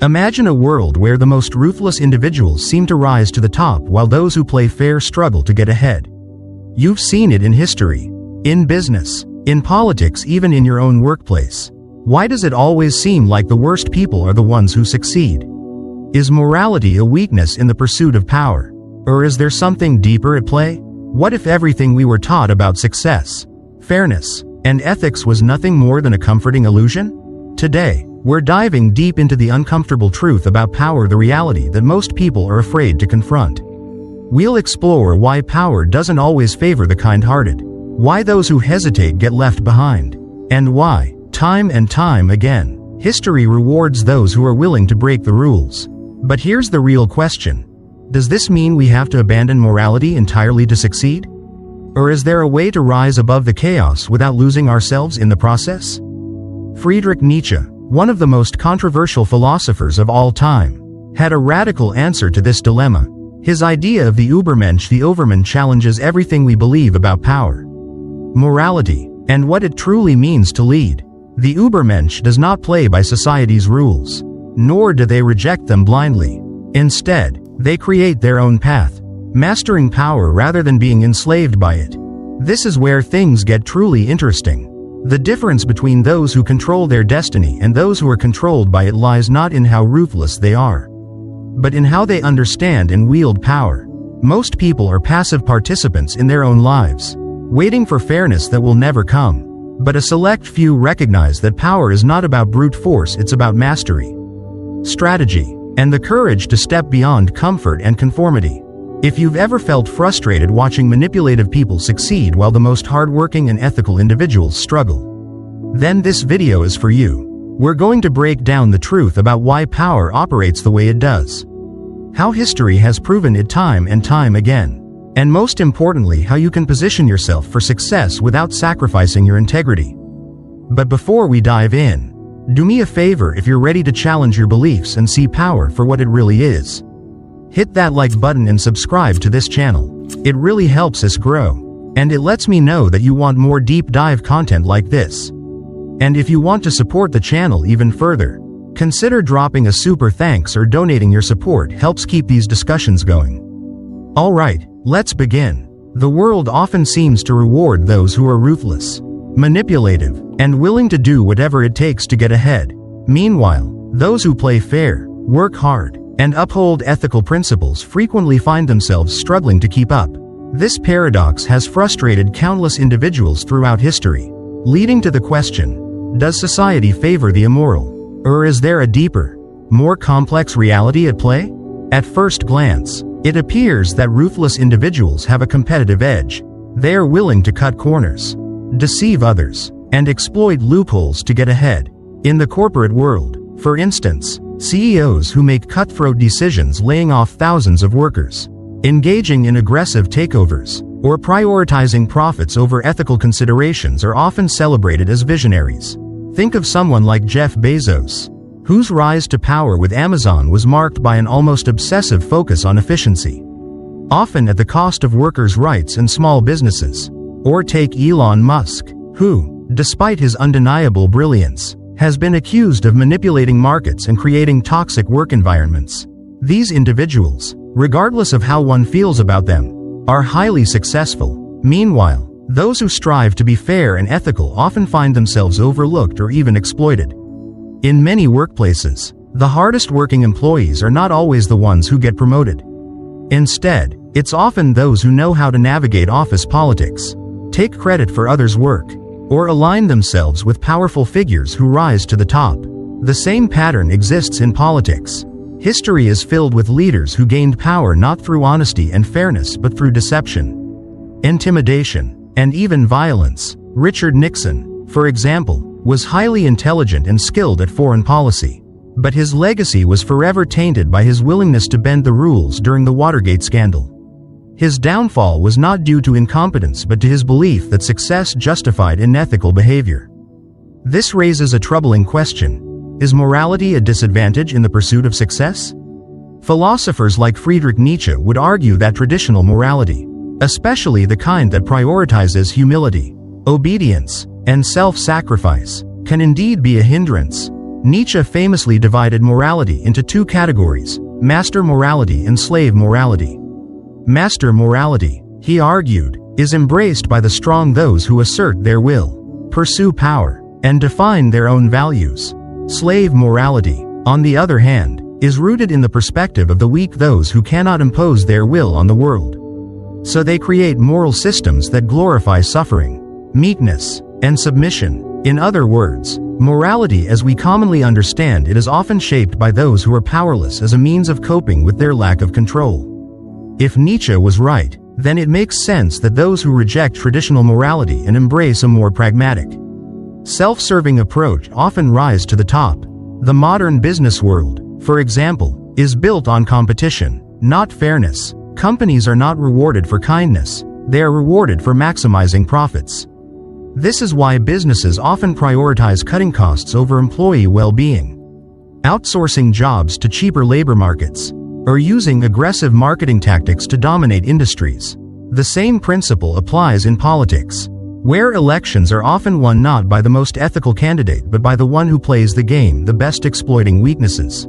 Imagine a world where the most ruthless individuals seem to rise to the top while those who play fair struggle to get ahead. You've seen it in history, in business, in politics, even in your own workplace. Why does it always seem like the worst people are the ones who succeed? Is morality a weakness in the pursuit of power? Or is there something deeper at play? What if everything we were taught about success, fairness, and ethics was nothing more than a comforting illusion? Today, we're diving deep into the uncomfortable truth about power, the reality that most people are afraid to confront. We'll explore why power doesn't always favor the kind-hearted, why those who hesitate get left behind, and why, time and time again, history rewards those who are willing to break the rules. But here's the real question. Does this mean we have to abandon morality entirely to succeed? Or is there a way to rise above the chaos without losing ourselves in the process? Friedrich Nietzsche, one of the most controversial philosophers of all time, had a radical answer to this dilemma. His idea of the Übermensch, the overman, challenges everything we believe about power, morality, and what it truly means to lead. The Übermensch does not play by society's rules, nor do they reject them blindly. Instead, they create their own path, mastering power rather than being enslaved by it. This is where things get truly interesting. The difference between those who control their destiny and those who are controlled by it lies not in how ruthless they are, but in how they understand and wield power. Most people are passive participants in their own lives, waiting for fairness that will never come. But a select few recognize that power is not about brute force, it's about mastery, strategy, and the courage to step beyond comfort and conformity. If you've ever felt frustrated watching manipulative people succeed while the most hardworking and ethical individuals struggle, then this video is for you. We're going to break down the truth about why power operates the way it does, how history has proven it time and time again, and most importantly, how you can position yourself for success without sacrificing your integrity. But before we dive in, do me a favor if you're ready to challenge your beliefs and see power for what it really is. Hit that like button and subscribe to this channel. It really helps us grow, and it lets me know that you want more deep dive content like this. And if you want to support the channel even further, consider dropping a super thanks or donating. Your support helps keep these discussions going. Alright, let's begin. The world often seems to reward those who are ruthless, manipulative, and willing to do whatever it takes to get ahead. Meanwhile, those who play fair, work hard, and uphold ethical principles frequently find themselves struggling to keep up. This paradox has frustrated countless individuals throughout history, leading to the question, does society favor the immoral? Or is there a deeper, more complex reality at play? At first glance, it appears that ruthless individuals have a competitive edge. They are willing to cut corners, deceive others, and exploit loopholes to get ahead. In the corporate world, for instance, CEOs who make cutthroat decisions, laying off thousands of workers, engaging in aggressive takeovers, or prioritizing profits over ethical considerations are often celebrated as visionaries. Think of someone like Jeff Bezos, whose rise to power with Amazon was marked by an almost obsessive focus on efficiency, often at the cost of workers' rights and small businesses. Or take Elon Musk, who, despite his undeniable brilliance, has been accused of manipulating markets and creating toxic work environments. These individuals, regardless of how one feels about them, are highly successful. Meanwhile, those who strive to be fair and ethical often find themselves overlooked or even exploited. In many workplaces, the hardest working employees are not always the ones who get promoted. Instead, it's often those who know how to navigate office politics, take credit for others' work, or align themselves with powerful figures who rise to the top. The same pattern exists in politics. History is filled with leaders who gained power not through honesty and fairness but through deception, intimidation, and even violence. Richard Nixon, for example, was highly intelligent and skilled at foreign policy, but his legacy was forever tainted by his willingness to bend the rules during the Watergate scandal. His downfall was not due to incompetence but to his belief that success justified unethical behavior. This raises a troubling question. Is morality a disadvantage in the pursuit of success? Philosophers like Friedrich Nietzsche would argue that traditional morality, especially the kind that prioritizes humility, obedience, and self-sacrifice, can indeed be a hindrance. Nietzsche famously divided morality into two categories: master morality and slave morality. Master morality, he argued, is embraced by the strong, those who assert their will, pursue power, and define their own values. Slave morality, on the other hand, is rooted in the perspective of the weak, those who cannot impose their will on the world. So they create moral systems that glorify suffering, meekness, and submission. In other words, morality as we commonly understand it is often shaped by those who are powerless as a means of coping with their lack of control. If Nietzsche was right, then it makes sense that those who reject traditional morality and embrace a more pragmatic, self-serving approach often rise to the top. The modern business world, for example, is built on competition, not fairness. Companies are not rewarded for kindness, they are rewarded for maximizing profits. This is why businesses often prioritize cutting costs over employee well-being, outsourcing jobs to cheaper labor markets, or using aggressive marketing tactics to dominate industries. The same principle applies in politics, where elections are often won not by the most ethical candidate but by the one who plays the game the best, exploiting weaknesses,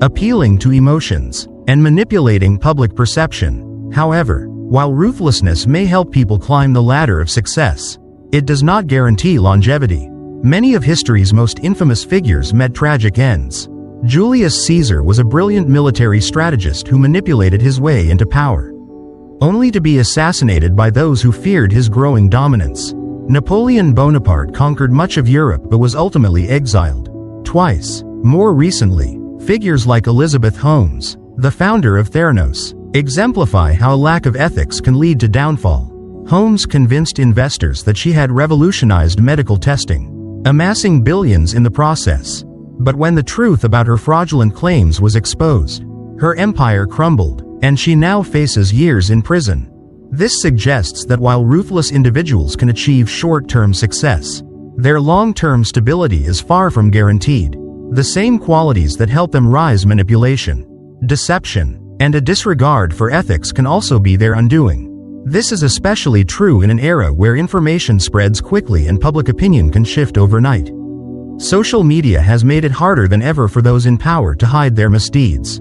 appealing to emotions, and manipulating public perception. However, while ruthlessness may help people climb the ladder of success, it does not guarantee longevity. Many of history's most infamous figures met tragic ends. Julius Caesar was a brilliant military strategist who manipulated his way into power, only to be assassinated by those who feared his growing dominance. Napoleon Bonaparte conquered much of Europe but was ultimately exiled twice. More recently, figures like Elizabeth Holmes, the founder of Theranos, exemplify how a lack of ethics can lead to downfall. Holmes convinced investors that she had revolutionized medical testing, amassing billions in the process. But when the truth about her fraudulent claims was exposed, her empire crumbled, and she now faces years in prison. This suggests that while ruthless individuals can achieve short-term success, their long-term stability is far from guaranteed. The same qualities that help them rise, manipulation, deception, and a disregard for ethics, can also be their undoing. This is especially true in an era where information spreads quickly and public opinion can shift overnight. Social media has made it harder than ever for those in power to hide their misdeeds.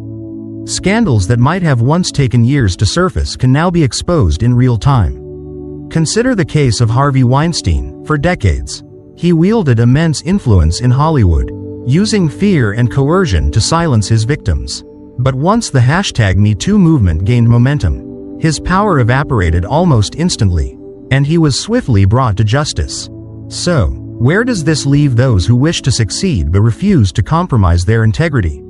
Scandals that might have once taken years to surface can now be exposed in real time. Consider the case of Harvey Weinstein. For decades, he wielded immense influence in Hollywood, using fear and coercion to silence his victims. But once the #MeToo movement gained momentum, his power evaporated almost instantly, and he was swiftly brought to justice. So, where does this leave those who wish to succeed but refuse to compromise their integrity?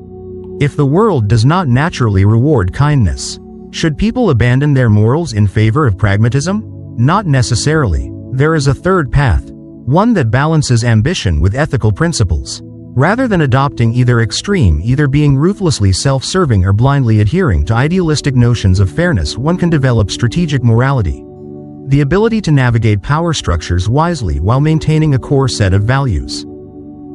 If the world does not naturally reward kindness, should people abandon their morals in favor of pragmatism? Not necessarily. There is a third path, one that balances ambition with ethical principles. Rather than adopting either extreme, either being ruthlessly self-serving or blindly adhering to idealistic notions of fairness, one can develop strategic morality, the ability to navigate power structures wisely while maintaining a core set of values.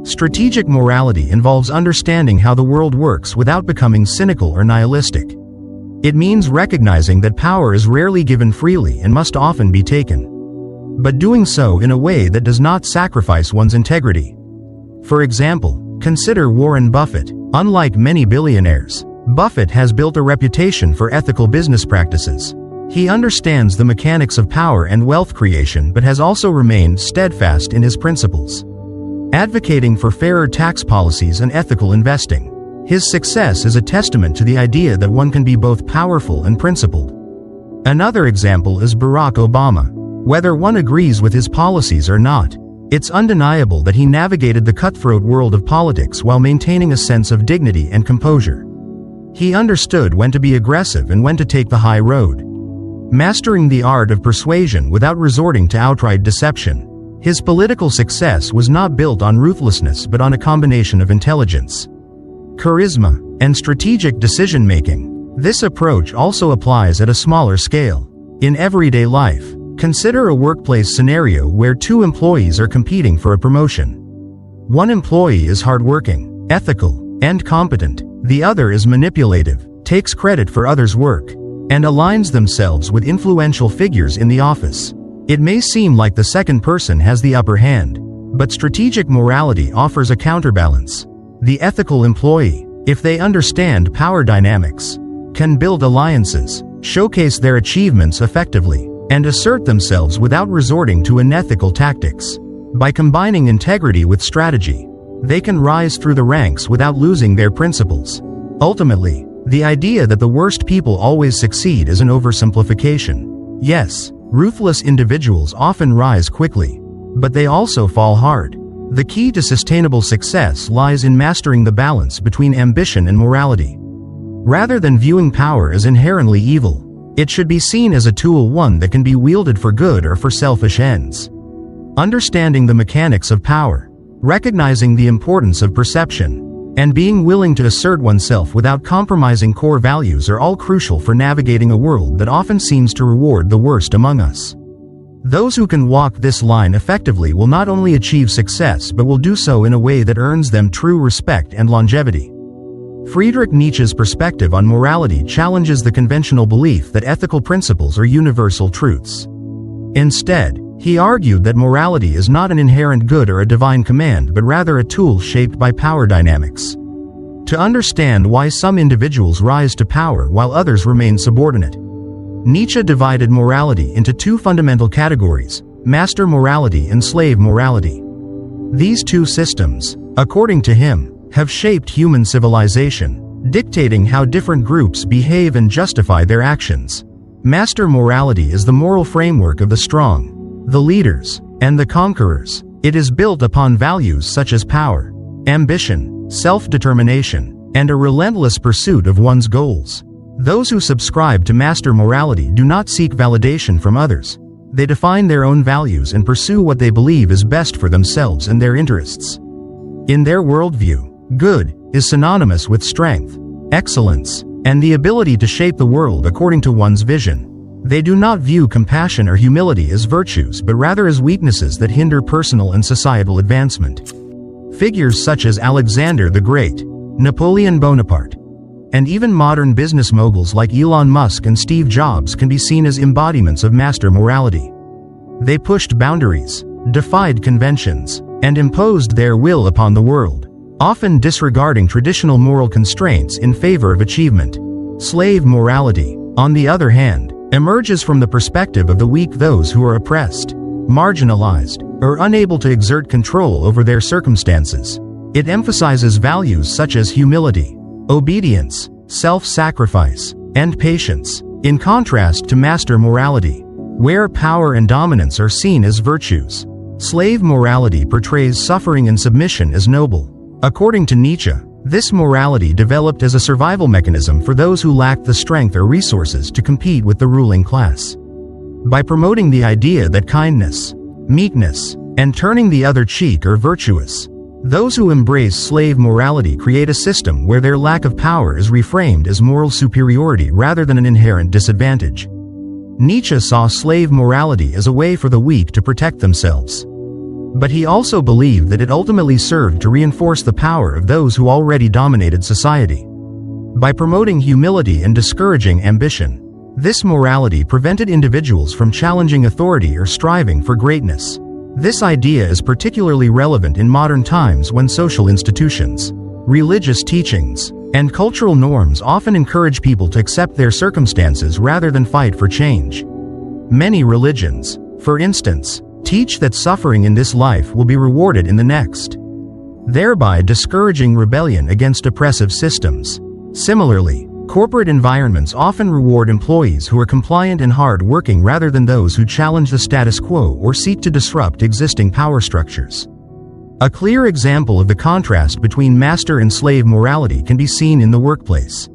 Strategic morality involves understanding how the world works without becoming cynical or nihilistic. It means recognizing that power is rarely given freely and must often be taken, but doing so in a way that does not sacrifice one's integrity. For example, consider Warren Buffett. Unlike many billionaires, Buffett has built a reputation for ethical business practices. He understands the mechanics of power and wealth creation but has also remained steadfast in his principles, advocating for fairer tax policies and ethical investing. His success is a testament to the idea that one can be both powerful and principled. Another example is Barack Obama. Whether one agrees with his policies or not, it's undeniable that he navigated the cutthroat world of politics while maintaining a sense of dignity and composure. He understood when to be aggressive and when to take the high road, mastering the art of persuasion without resorting to outright deception. His political success was not built on ruthlessness but on a combination of intelligence, charisma, and strategic decision-making. This approach also applies at a smaller scale. In everyday life, consider a workplace scenario where two employees are competing for a promotion. One employee is hardworking, ethical, and competent. The other is manipulative, takes credit for others' work, and aligns themselves with influential figures in the office. It may seem like the second person has the upper hand, but strategic morality offers a counterbalance. The ethical employee, if they understand power dynamics, can build alliances, showcase their achievements effectively, and assert themselves without resorting to unethical tactics. By combining integrity with strategy, they can rise through the ranks without losing their principles. Ultimately, the idea that the worst people always succeed is an oversimplification. Yes, ruthless individuals often rise quickly, but they also fall hard. The key to sustainable success lies in mastering the balance between ambition and morality. Rather than viewing power as inherently evil, it should be seen as a tool, one that can be wielded for good or for selfish ends. Understanding the mechanics of power, recognizing the importance of perception, and being willing to assert oneself without compromising core values are all crucial for navigating a world that often seems to reward the worst among us. Those who can walk this line effectively will not only achieve success but will do so in a way that earns them true respect and longevity. Friedrich Nietzsche's perspective on morality challenges the conventional belief that ethical principles are universal truths. Instead, he argued that morality is not an inherent good or a divine command but rather a tool shaped by power dynamics. To understand why some individuals rise to power while others remain subordinate, Nietzsche divided morality into two fundamental categories: master morality and slave morality. These two systems, according to him, have shaped human civilization, dictating how different groups behave and justify their actions. Master morality is the moral framework of the strong, the leaders, and the conquerors. It is built upon values such as power, ambition, self-determination, and a relentless pursuit of one's goals. Those who subscribe to master morality do not seek validation from others. They define their own values and pursue what they believe is best for themselves and their interests. In their worldview, good is synonymous with strength, excellence, and the ability to shape the world according to one's vision. They do not view compassion or humility as virtues but rather as weaknesses that hinder personal and societal advancement. Figures such as Alexander the Great, Napoleon Bonaparte, and even modern business moguls like Elon Musk and Steve Jobs can be seen as embodiments of master morality. They pushed boundaries, defied conventions, and imposed their will upon the world, often disregarding traditional moral constraints in favor of achievement. Slave morality, on the other hand, emerges from the perspective of the weak, those who are oppressed, marginalized, or unable to exert control over their circumstances. It emphasizes values such as humility, obedience, self-sacrifice, and patience, in contrast to master morality, where power and dominance are seen as virtues. Slave morality portrays suffering and submission as noble. According to Nietzsche, this morality developed as a survival mechanism for those who lacked the strength or resources to compete with the ruling class. By promoting the idea that kindness, meekness, and turning the other cheek are virtuous, those who embrace slave morality create a system where their lack of power is reframed as moral superiority rather than an inherent disadvantage. Nietzsche saw slave morality as a way for the weak to protect themselves. But he also believed that it ultimately served to reinforce the power of those who already dominated society. By promoting humility and discouraging ambition, this morality prevented individuals from challenging authority or striving for greatness. This idea is particularly relevant in modern times when social institutions, religious teachings, and cultural norms often encourage people to accept their circumstances rather than fight for change. Many religions, for instance, teach that suffering in this life will be rewarded in the next, thereby discouraging rebellion against oppressive systems. Similarly, corporate environments often reward employees who are compliant and hard-working rather than those who challenge the status quo or seek to disrupt existing power structures. A clear example of the contrast between master and slave morality can be seen in the workplace.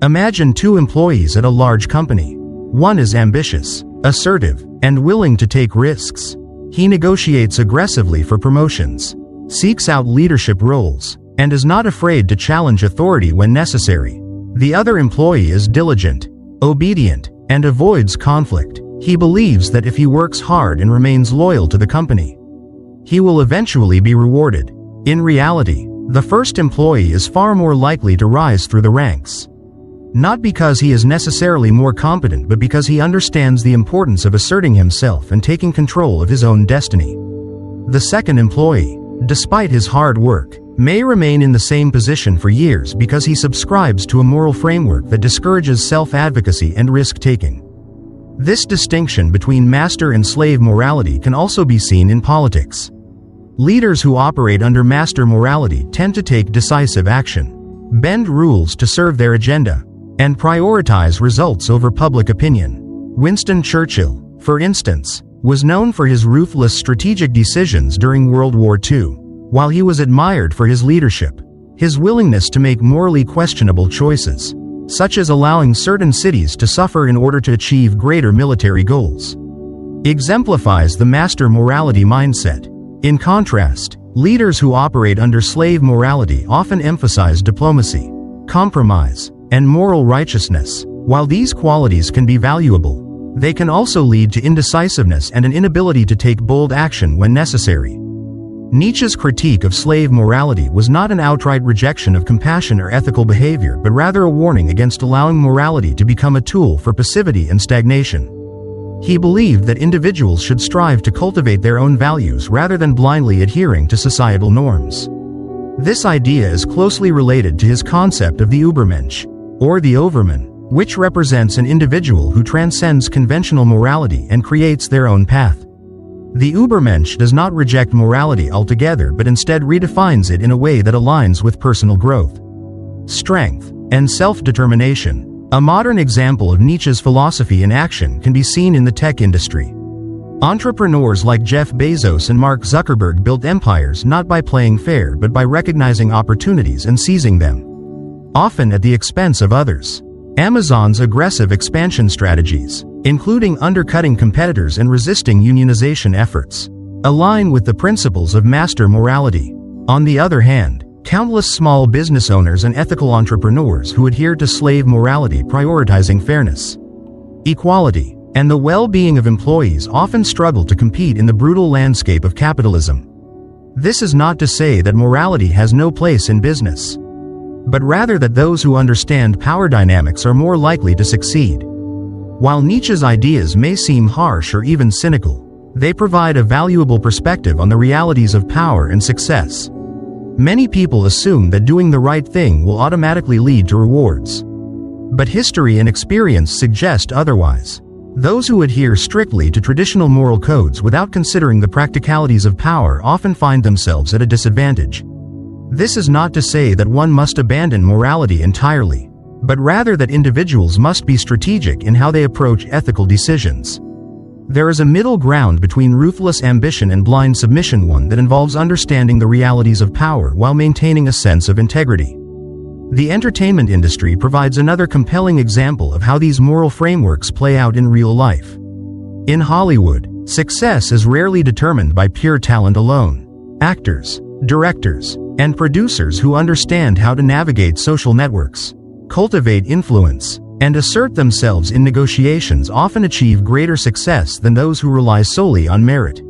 Imagine two employees at a large company. One is ambitious, assertive, and willing to take risks. He negotiates aggressively for promotions, seeks out leadership roles, and is not afraid to challenge authority when necessary. The other employee is diligent, obedient, and avoids conflict. He believes that if he works hard and remains loyal to the company, he will eventually be rewarded. In reality, the first employee is far more likely to rise through the ranks. Not because he is necessarily more competent but because he understands the importance of asserting himself and taking control of his own destiny. The second employee, despite his hard work, may remain in the same position for years because he subscribes to a moral framework that discourages self-advocacy and risk-taking. This distinction between master and slave morality can also be seen in politics. Leaders who operate under master morality tend to take decisive action, bend rules to serve their agenda, and prioritize results over public opinion. Winston Churchill, for instance, was known for his ruthless strategic decisions during World War II. While he was admired for his leadership, his willingness to make morally questionable choices, such as allowing certain cities to suffer in order to achieve greater military goals, exemplifies the master morality mindset. In contrast, leaders who operate under slave morality often emphasize diplomacy, compromise, and moral righteousness. While these qualities can be valuable, they can also lead to indecisiveness and an inability to take bold action when necessary. Nietzsche's critique of slave morality was not an outright rejection of compassion or ethical behavior, but rather a warning against allowing morality to become a tool for passivity and stagnation. He believed that individuals should strive to cultivate their own values rather than blindly adhering to societal norms. This idea is closely related to his concept of the Übermensch, or the overman, which represents an individual who transcends conventional morality and creates their own path. The Übermensch does not reject morality altogether but instead redefines it in a way that aligns with personal growth, strength, and self-determination. A modern example of Nietzsche's philosophy in action can be seen in the tech industry. Entrepreneurs like Jeff Bezos and Mark Zuckerberg built empires not by playing fair but by recognizing opportunities and seizing them, often at the expense of others. Amazon's aggressive expansion strategies, including undercutting competitors and resisting unionization efforts, align with the principles of master morality. On the other hand, countless small business owners and ethical entrepreneurs who adhere to slave morality, prioritizing fairness, equality, and the well-being of employees often struggle to compete in the brutal landscape of capitalism. This is not to say that morality has no place in business, but rather that those who understand power dynamics are more likely to succeed. While Nietzsche's ideas may seem harsh or even cynical, they provide a valuable perspective on the realities of power and success. Many people assume that doing the right thing will automatically lead to rewards, but history and experience suggest otherwise. Those who adhere strictly to traditional moral codes without considering the practicalities of power often find themselves at a disadvantage. This is not to say that one must abandon morality entirely, but rather that individuals must be strategic in how they approach ethical decisions. There is a middle ground between ruthless ambition and blind submission, one that involves understanding the realities of power while maintaining a sense of integrity. The entertainment industry provides another compelling example of how these moral frameworks play out in real life. In Hollywood, success is rarely determined by pure talent alone. Actors, directors, and producers who understand how to navigate social networks, cultivate influence, and assert themselves in negotiations often achieve greater success than those who rely solely on merit.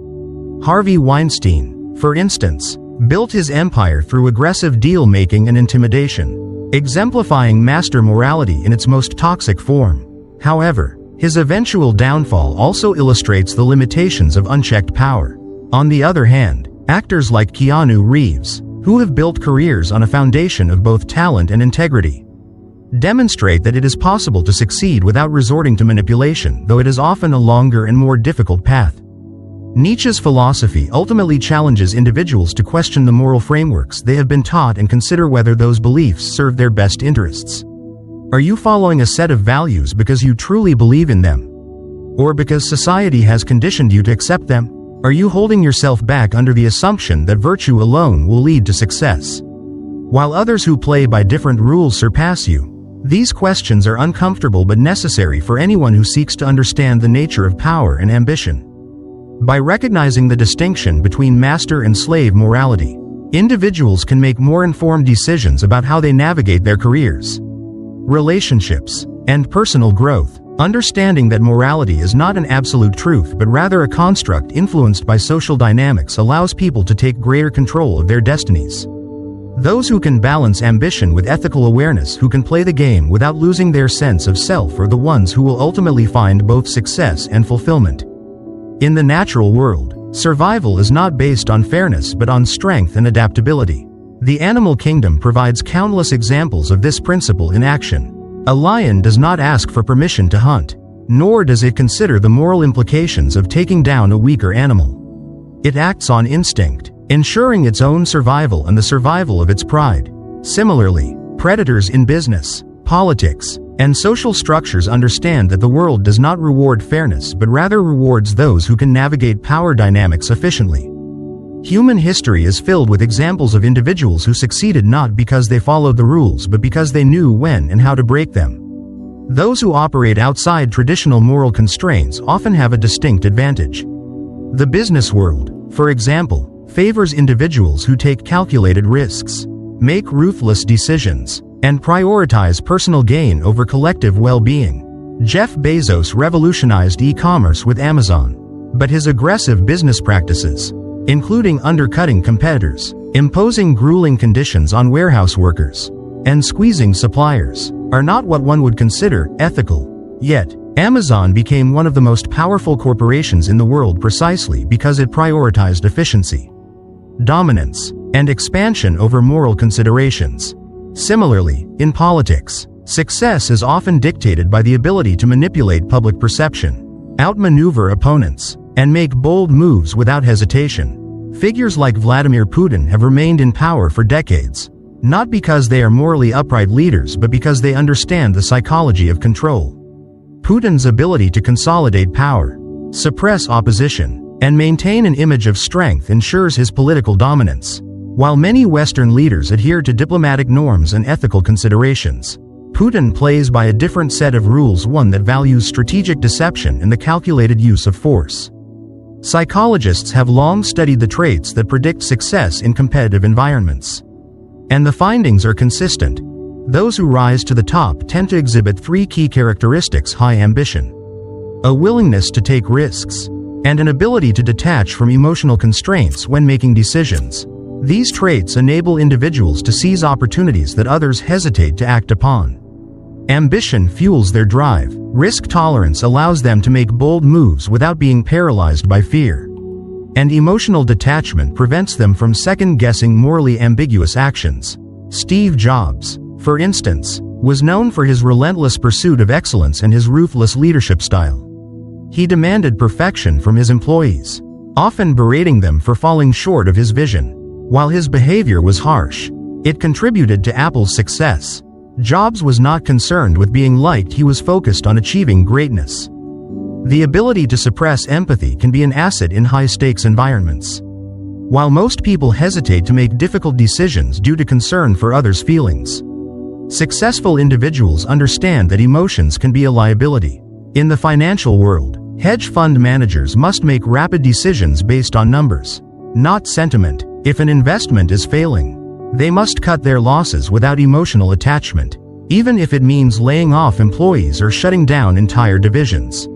Harvey Weinstein, for instance, built his empire through aggressive deal-making and intimidation, exemplifying master morality in its most toxic form. However, his eventual downfall also illustrates the limitations of unchecked power. On the other hand, actors like Keanu Reeves, who have built careers on a foundation of both talent and integrity, demonstrate that it is possible to succeed without resorting to manipulation, though it is often a longer and more difficult path. Nietzsche's philosophy ultimately challenges individuals to question the moral frameworks they have been taught and consider whether those beliefs serve their best interests. Are you following a set of values because you truly believe in them, or because society has conditioned you to accept them? Are you holding yourself back under the assumption that virtue alone will lead to success, while others who play by different rules surpass you? These questions are uncomfortable but necessary for anyone who seeks to understand the nature of power and ambition. By recognizing the distinction between master and slave morality, individuals can make more informed decisions about how they navigate their careers, relationships, and personal growth. Understanding that morality is not an absolute truth but rather a construct influenced by social dynamics allows people to take greater control of their destinies. Those who can balance ambition with ethical awareness, who can play the game without losing their sense of self, are the ones who will ultimately find both success and fulfillment. In the natural world, survival is not based on fairness but on strength and adaptability. The animal kingdom provides countless examples of this principle in action. A lion does not ask for permission to hunt, nor does it consider the moral implications of taking down a weaker animal. It acts on instinct, ensuring its own survival and the survival of its pride. Similarly, predators in business, politics, and social structures understand that the world does not reward fairness but rather rewards those who can navigate power dynamics efficiently. Human history is filled with examples of individuals who succeeded not because they followed the rules but because they knew when and how to break them. Those who operate outside traditional moral constraints often have a distinct advantage. The business world, for example, favors individuals who take calculated risks, make ruthless decisions, and prioritize personal gain over collective well-being. Jeff Bezos revolutionized e-commerce with Amazon, but his aggressive business practices, including undercutting competitors, imposing grueling conditions on warehouse workers, and squeezing suppliers, are not what one would consider ethical. Yet, Amazon became one of the most powerful corporations in the world precisely because it prioritized efficiency, dominance, and expansion over moral considerations. Similarly, in politics, success is often dictated by the ability to manipulate public perception, outmaneuver opponents, and make bold moves without hesitation. Figures like Vladimir Putin have remained in power for decades, not because they are morally upright leaders but because they understand the psychology of control. Putin's ability to consolidate power, suppress opposition, and maintain an image of strength ensures his political dominance. While many Western leaders adhere to diplomatic norms and ethical considerations, Putin plays by a different set of rules, one that values strategic deception and the calculated use of force. Psychologists have long studied the traits that predict success in competitive environments, and the findings are consistent. Those who rise to the top tend to exhibit three key characteristics: high ambition, a willingness to take risks, and an ability to detach from emotional constraints when making decisions. These traits enable individuals to seize opportunities that others hesitate to act upon. Ambition fuels their drive. Risk tolerance allows them to make bold moves without being paralyzed by fear. And emotional detachment prevents them from second-guessing morally ambiguous actions. Steve Jobs, for instance, was known for his relentless pursuit of excellence and his ruthless leadership style. He demanded perfection from his employees, often berating them for falling short of his vision. While his behavior was harsh, it contributed to Apple's success. Jobs was not concerned with being liked, he was focused on achieving greatness. The ability to suppress empathy can be an asset in high-stakes environments. While most people hesitate to make difficult decisions due to concern for others' feelings, successful individuals understand that emotions can be a liability. In the financial world, hedge fund managers must make rapid decisions based on numbers, not sentiment. If an investment is failing, they must cut their losses without emotional attachment, even if it means laying off employees or shutting down entire divisions.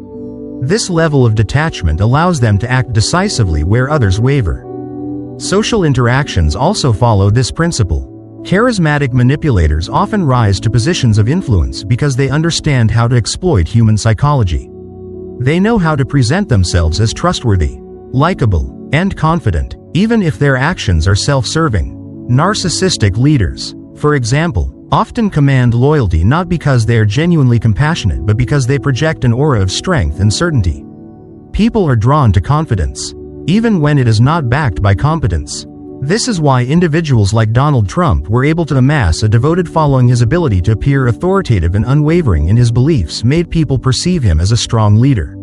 This level of detachment allows them to act decisively where others waver. Social interactions also follow this principle. Charismatic manipulators often rise to positions of influence because they understand how to exploit human psychology. They know how to present themselves as trustworthy, likable, and confident, even if their actions are self-serving. Narcissistic leaders, for example, often command loyalty not because they are genuinely compassionate but because they project an aura of strength and certainty. People are drawn to confidence, even when it is not backed by competence. This is why individuals like Donald Trump were able to amass a devoted following. His ability to appear authoritative and unwavering in his beliefs made people perceive him as a strong leader.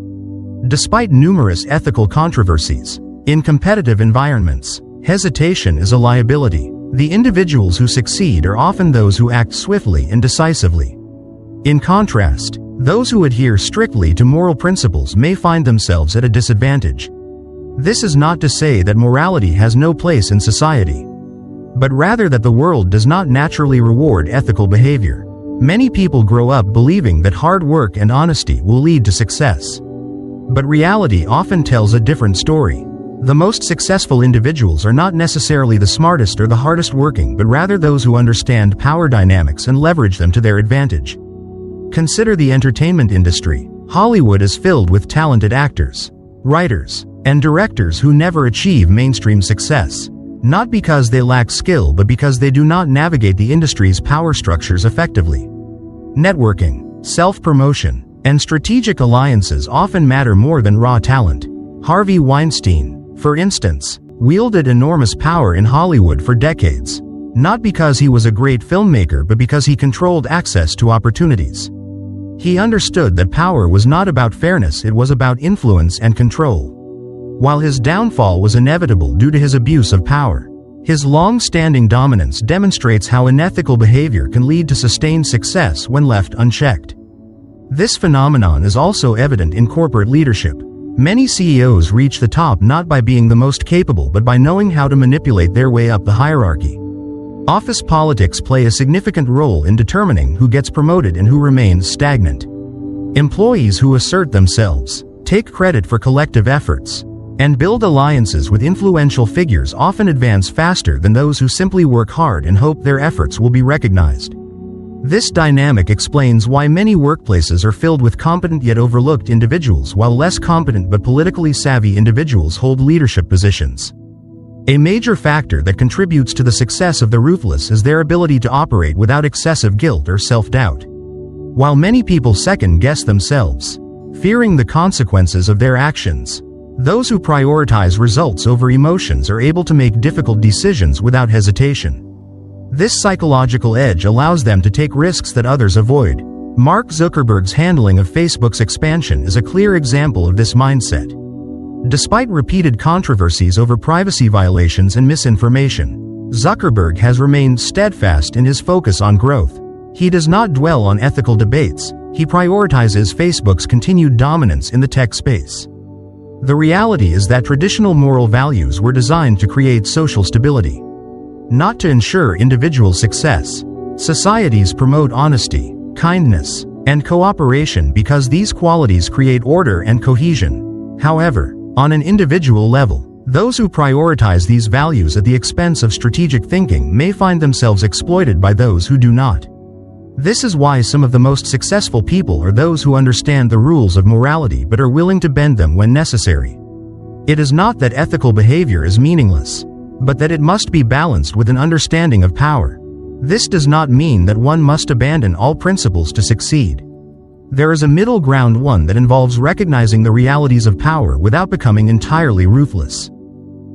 Despite numerous ethical controversies, in competitive environments, hesitation is a liability. The individuals who succeed are often those who act swiftly and decisively. In contrast, those who adhere strictly to moral principles may find themselves at a disadvantage. This is not to say that morality has no place in society, but rather that the world does not naturally reward ethical behavior. Many people grow up believing that hard work and honesty will lead to success. But reality often tells a different story. The most successful individuals are not necessarily the smartest or the hardest working, but rather those who understand power dynamics and leverage them to their advantage. Consider the entertainment industry. Hollywood is filled with talented actors, writers, and directors who never achieve mainstream success. Not because they lack skill but because they do not navigate the industry's power structures effectively. Networking, self-promotion, and strategic alliances often matter more than raw talent. Harvey Weinstein, for instance, wielded enormous power in Hollywood for decades, not because he was a great filmmaker but because he controlled access to opportunities. He understood that power was not about fairness, it was about influence and control. While his downfall was inevitable due to his abuse of power, his long-standing dominance demonstrates how unethical behavior can lead to sustained success when left unchecked. This phenomenon is also evident in corporate leadership. Many CEOs reach the top not by being the most capable but by knowing how to manipulate their way up the hierarchy. Office politics play a significant role in determining who gets promoted and who remains stagnant. Employees who assert themselves, take credit for collective efforts, and build alliances with influential figures often advance faster than those who simply work hard and hope their efforts will be recognized. This dynamic explains why many workplaces are filled with competent yet overlooked individuals while less competent but politically savvy individuals hold leadership positions. A major factor that contributes to the success of the ruthless is their ability to operate without excessive guilt or self-doubt. While many people second-guess themselves, fearing the consequences of their actions, those who prioritize results over emotions are able to make difficult decisions without hesitation. This psychological edge allows them to take risks that others avoid. Mark Zuckerberg's handling of Facebook's expansion is a clear example of this mindset. Despite repeated controversies over privacy violations and misinformation, Zuckerberg has remained steadfast in his focus on growth. He does not dwell on ethical debates, he prioritizes Facebook's continued dominance in the tech space. The reality is that traditional moral values were designed to create social stability, not to ensure individual success. Societies promote honesty, kindness, and cooperation because these qualities create order and cohesion. However, on an individual level, those who prioritize these values at the expense of strategic thinking may find themselves exploited by those who do not. This is why some of the most successful people are those who understand the rules of morality but are willing to bend them when necessary. It is not that ethical behavior is meaningless, but that it must be balanced with an understanding of power. This does not mean that one must abandon all principles to succeed. There is a middle ground, one that involves recognizing the realities of power without becoming entirely ruthless.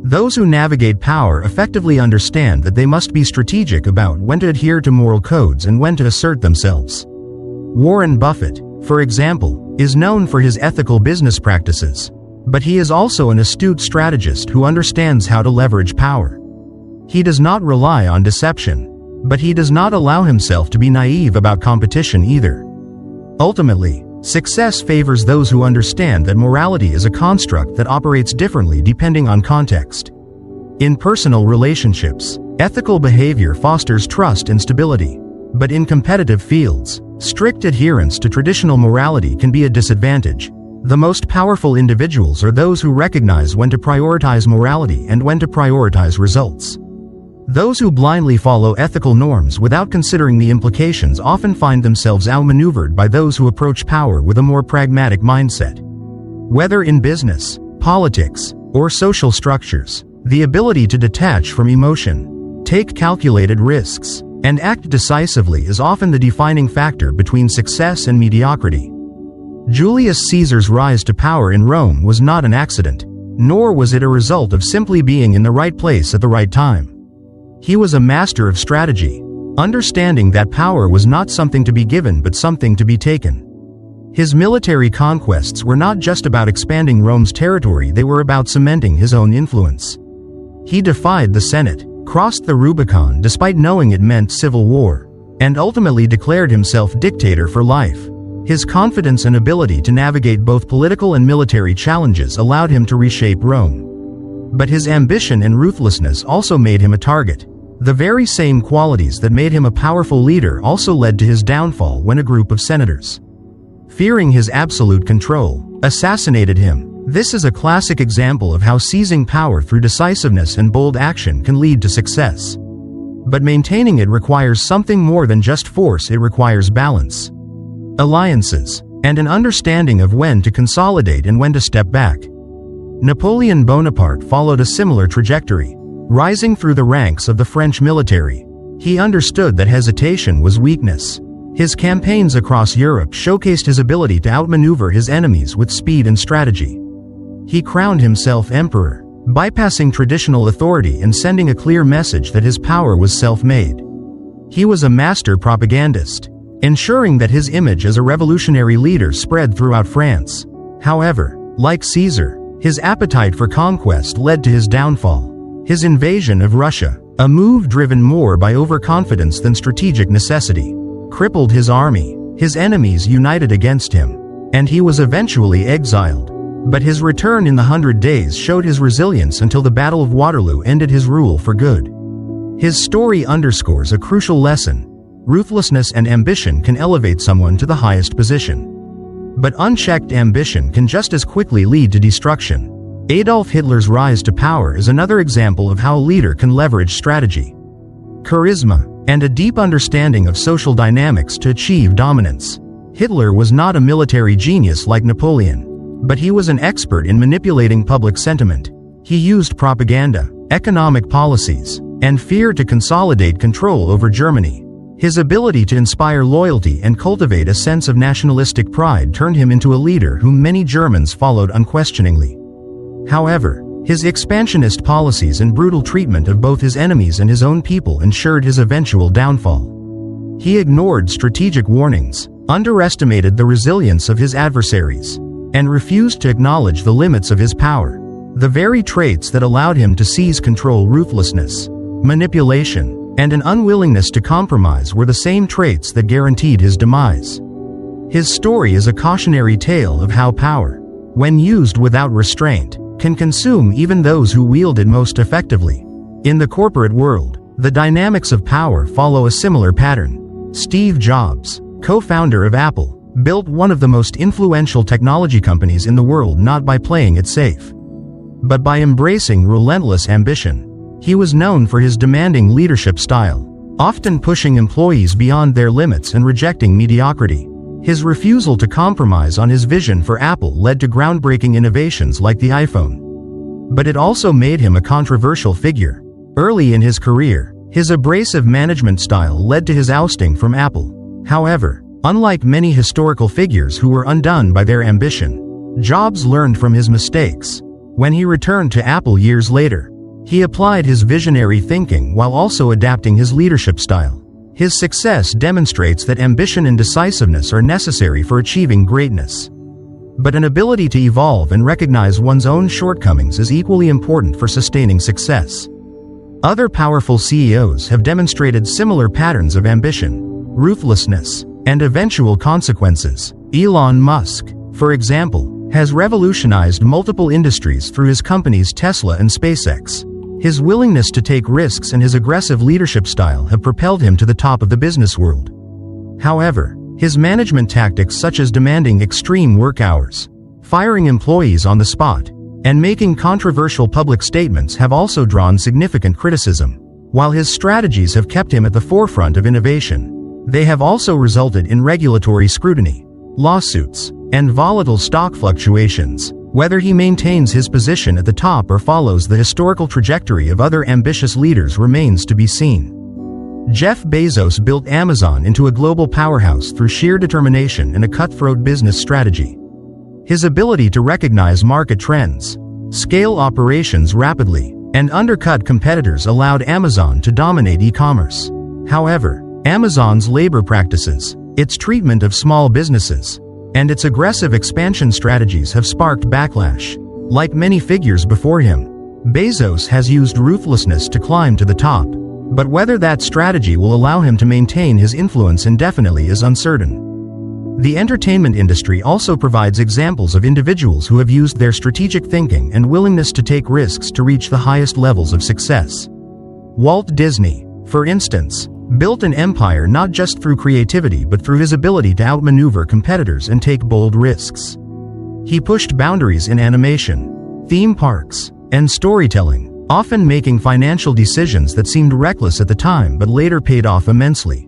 Those who navigate power effectively understand that they must be strategic about when to adhere to moral codes and when to assert themselves. Warren Buffett, for example, is known for his ethical business practices, but he is also an astute strategist who understands how to leverage power. He does not rely on deception, but he does not allow himself to be naive about competition either. Ultimately, success favors those who understand that morality is a construct that operates differently depending on context. In personal relationships, ethical behavior fosters trust and stability, but in competitive fields, strict adherence to traditional morality can be a disadvantage. The most powerful individuals are those who recognize when to prioritize morality and when to prioritize results. Those who blindly follow ethical norms without considering the implications often find themselves outmaneuvered by those who approach power with a more pragmatic mindset. Whether in business, politics, or social structures, the ability to detach from emotion, take calculated risks, and act decisively is often the defining factor between success and mediocrity. Julius Caesar's rise to power in Rome was not an accident, nor was it a result of simply being in the right place at the right time. He was a master of strategy, understanding that power was not something to be given but something to be taken. His military conquests were not just about expanding Rome's territory, they were about cementing his own influence. He defied the Senate, crossed the Rubicon despite knowing it meant civil war, and ultimately declared himself dictator for life. His confidence and ability to navigate both political and military challenges allowed him to reshape Rome. But his ambition and ruthlessness also made him a target. The very same qualities that made him a powerful leader also led to his downfall when a group of senators, fearing his absolute control, assassinated him. This is a classic example of how seizing power through decisiveness and bold action can lead to success. But maintaining it requires something more than just force, it requires balance, alliances, and an understanding of when to consolidate and when to step back. Napoleon Bonaparte followed a similar trajectory. Rising through the ranks of the French military, he understood that hesitation was weakness. His campaigns across Europe showcased his ability to outmaneuver his enemies with speed and strategy. He crowned himself emperor, bypassing traditional authority and sending a clear message that his power was self-made. He was a master propagandist, ensuring that his image as a revolutionary leader spread throughout France. However, like Caesar, his appetite for conquest led to his downfall. His invasion of Russia, a move driven more by overconfidence than strategic necessity, crippled his army. His enemies united against him, and he was eventually exiled. But his return in the 100 Days showed his resilience until the Battle of Waterloo ended his rule for good. His story underscores a crucial lesson: ruthlessness and ambition can elevate someone to the highest position. But unchecked ambition can just as quickly lead to destruction. Adolf Hitler's rise to power is another example of how a leader can leverage strategy, charisma, and a deep understanding of social dynamics to achieve dominance. Hitler was not a military genius like Napoleon, but he was an expert in manipulating public sentiment. He used propaganda, economic policies, and fear to consolidate control over Germany. His ability to inspire loyalty and cultivate a sense of nationalistic pride turned him into a leader whom many Germans followed unquestioningly. However, his expansionist policies and brutal treatment of both his enemies and his own people ensured his eventual downfall. He ignored strategic warnings, underestimated the resilience of his adversaries, and refused to acknowledge the limits of his power. The very traits that allowed him to seize control, ruthlessness, manipulation, and an unwillingness to compromise, were the same traits that guaranteed his demise. His story is a cautionary tale of how power, when used without restraint, can consume even those who wield it most effectively. In the corporate world, the dynamics of power follow a similar pattern. Steve Jobs, co-founder of Apple, built one of the most influential technology companies in the world not by playing it safe, but by embracing relentless ambition. He was known for his demanding leadership style, often pushing employees beyond their limits and rejecting mediocrity. His refusal to compromise on his vision for Apple led to groundbreaking innovations like the iPhone. But it also made him a controversial figure. Early in his career, his abrasive management style led to his ousting from Apple. However, unlike many historical figures who were undone by their ambition, Jobs learned from his mistakes. When he returned to Apple years later, he applied his visionary thinking while also adapting his leadership style. His success demonstrates that ambition and decisiveness are necessary for achieving greatness. But an ability to evolve and recognize one's own shortcomings is equally important for sustaining success. Other powerful CEOs have demonstrated similar patterns of ambition, ruthlessness, and eventual consequences. Elon Musk, for example, has revolutionized multiple industries through his companies Tesla and SpaceX. His willingness to take risks and his aggressive leadership style have propelled him to the top of the business world. However, his management tactics, such as demanding extreme work hours, firing employees on the spot, and making controversial public statements, have also drawn significant criticism. While his strategies have kept him at the forefront of innovation, they have also resulted in regulatory scrutiny, lawsuits, and volatile stock fluctuations. Whether he maintains his position at the top or follows the historical trajectory of other ambitious leaders remains to be seen. Jeff Bezos built Amazon into a global powerhouse through sheer determination and a cutthroat business strategy. His ability to recognize market trends, scale operations rapidly, and undercut competitors allowed Amazon to dominate e-commerce. However, Amazon's labor practices, its treatment of small businesses, and its aggressive expansion strategies have sparked backlash. Like many figures before him, Bezos has used ruthlessness to climb to the top, but whether that strategy will allow him to maintain his influence indefinitely is uncertain. The entertainment industry also provides examples of individuals who have used their strategic thinking and willingness to take risks to reach the highest levels of success. Walt Disney, for instance, built an empire not just through creativity but through his ability to outmaneuver competitors and take bold risks. He pushed boundaries in animation, theme parks, and storytelling, often making financial decisions that seemed reckless at the time but later paid off immensely.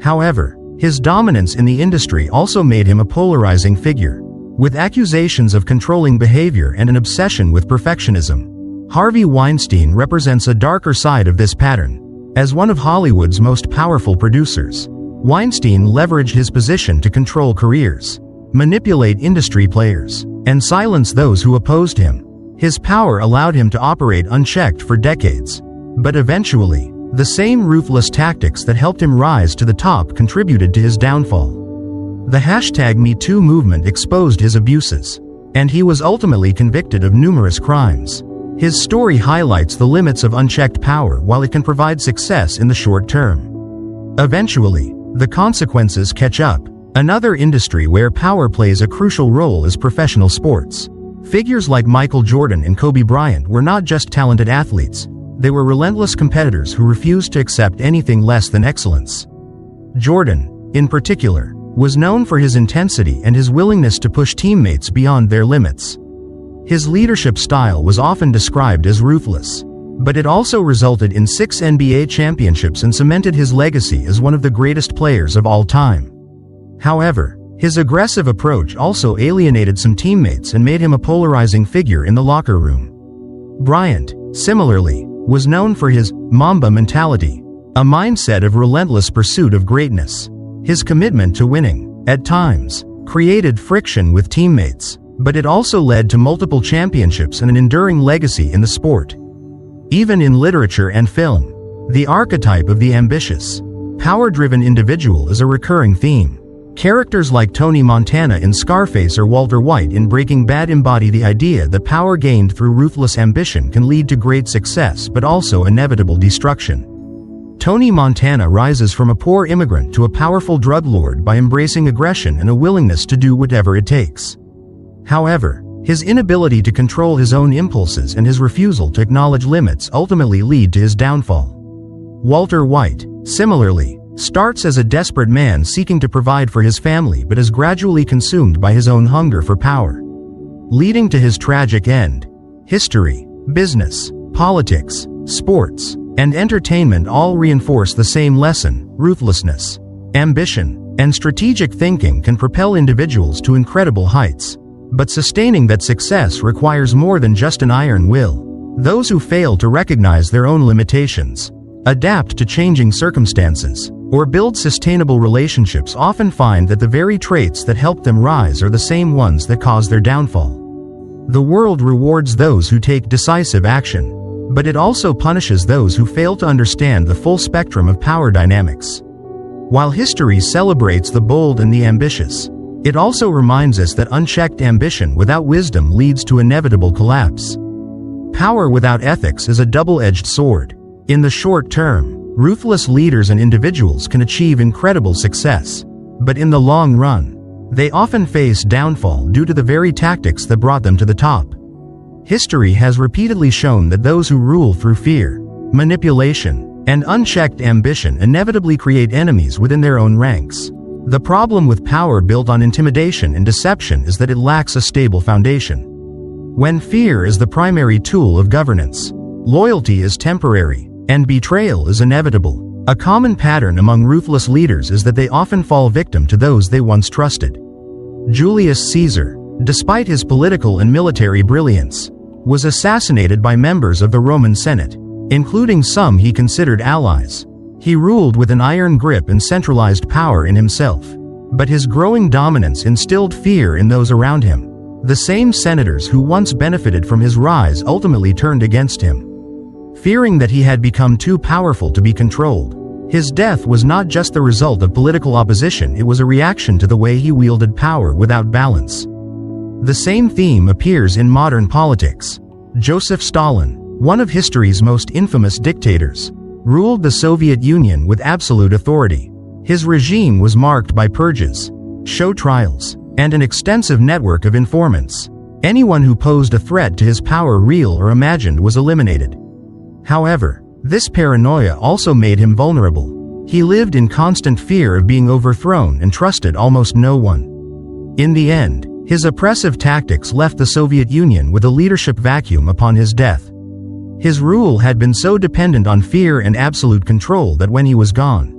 However, his dominance in the industry also made him a polarizing figure, with accusations of controlling behavior and an obsession with perfectionism. Harvey Weinstein represents a darker side of this pattern. As one of Hollywood's most powerful producers, Weinstein leveraged his position to control careers, manipulate industry players, and silence those who opposed him. His power allowed him to operate unchecked for decades. But eventually, the same ruthless tactics that helped him rise to the top contributed to his downfall. The #MeToo movement exposed his abuses, and he was ultimately convicted of numerous crimes. His story highlights the limits of unchecked power while it can provide success in the short term. Eventually, the consequences catch up. Another industry where power plays a crucial role is professional sports. Figures like Michael Jordan and Kobe Bryant were not just talented athletes, they were relentless competitors who refused to accept anything less than excellence. Jordan, in particular, was known for his intensity and his willingness to push teammates beyond their limits. His leadership style was often described as ruthless, but it also resulted in 6 NBA championships and cemented his legacy as one of the greatest players of all time. However, his aggressive approach also alienated some teammates and made him a polarizing figure in the locker room. Bryant, similarly, was known for his Mamba mentality, a mindset of relentless pursuit of greatness. His commitment to winning, at times, created friction with teammates, but it also led to multiple championships and an enduring legacy in the sport. Even in literature and film, the archetype of the ambitious, power-driven individual is a recurring theme. Characters like Tony Montana in Scarface or Walter White in Breaking Bad embody the idea that power gained through ruthless ambition can lead to great success but also inevitable destruction. Tony Montana rises from a poor immigrant to a powerful drug lord by embracing aggression and a willingness to do whatever it takes. However, his inability to control his own impulses and his refusal to acknowledge limits ultimately lead to his downfall. Walter White, similarly, starts as a desperate man seeking to provide for his family but is gradually consumed by his own hunger for power, leading to his tragic end. History, business, politics, sports, and entertainment all reinforce the same lesson: ruthlessness, ambition, and strategic thinking can propel individuals to incredible heights. But sustaining that success requires more than just an iron will. Those who fail to recognize their own limitations, adapt to changing circumstances, or build sustainable relationships often find that the very traits that help them rise are the same ones that cause their downfall. The world rewards those who take decisive action, but it also punishes those who fail to understand the full spectrum of power dynamics. While history celebrates the bold and the ambitious, it also reminds us that unchecked ambition without wisdom leads to inevitable collapse. Power without ethics is a double-edged sword. In the short term, ruthless leaders and individuals can achieve incredible success, but in the long run, they often face downfall due to the very tactics that brought them to the top. History has repeatedly shown that those who rule through fear, manipulation, and unchecked ambition inevitably create enemies within their own ranks. The problem with power built on intimidation and deception is that it lacks a stable foundation. When fear is the primary tool of governance, loyalty is temporary, and betrayal is inevitable. A common pattern among ruthless leaders is that they often fall victim to those they once trusted. Julius Caesar, despite his political and military brilliance, was assassinated by members of the Roman Senate, including some he considered allies. He ruled with an iron grip and centralized power in himself, but his growing dominance instilled fear in those around him. The same senators who once benefited from his rise ultimately turned against him, fearing that he had become too powerful to be controlled. His death was not just the result of political opposition, it was a reaction to the way he wielded power without balance. The same theme appears in modern politics. Joseph Stalin, one of history's most infamous dictators, ruled the Soviet Union with absolute authority. His regime was marked by purges, show trials, and an extensive network of informants. Anyone who posed a threat to his power, real or imagined, was eliminated. However, this paranoia also made him vulnerable. He lived in constant fear of being overthrown and trusted almost no one. In the end, his oppressive tactics left the Soviet Union with a leadership vacuum upon his death. His rule had been so dependent on fear and absolute control that when he was gone,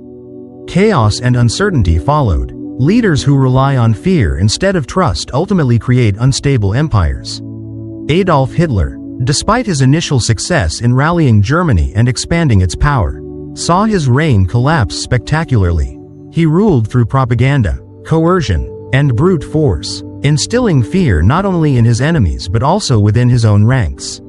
chaos and uncertainty followed. Leaders who rely on fear instead of trust ultimately create unstable empires. Adolf Hitler, despite his initial success in rallying Germany and expanding its power, saw his reign collapse spectacularly. He ruled through propaganda, coercion, and brute force, instilling fear not only in his enemies but also within his own ranks.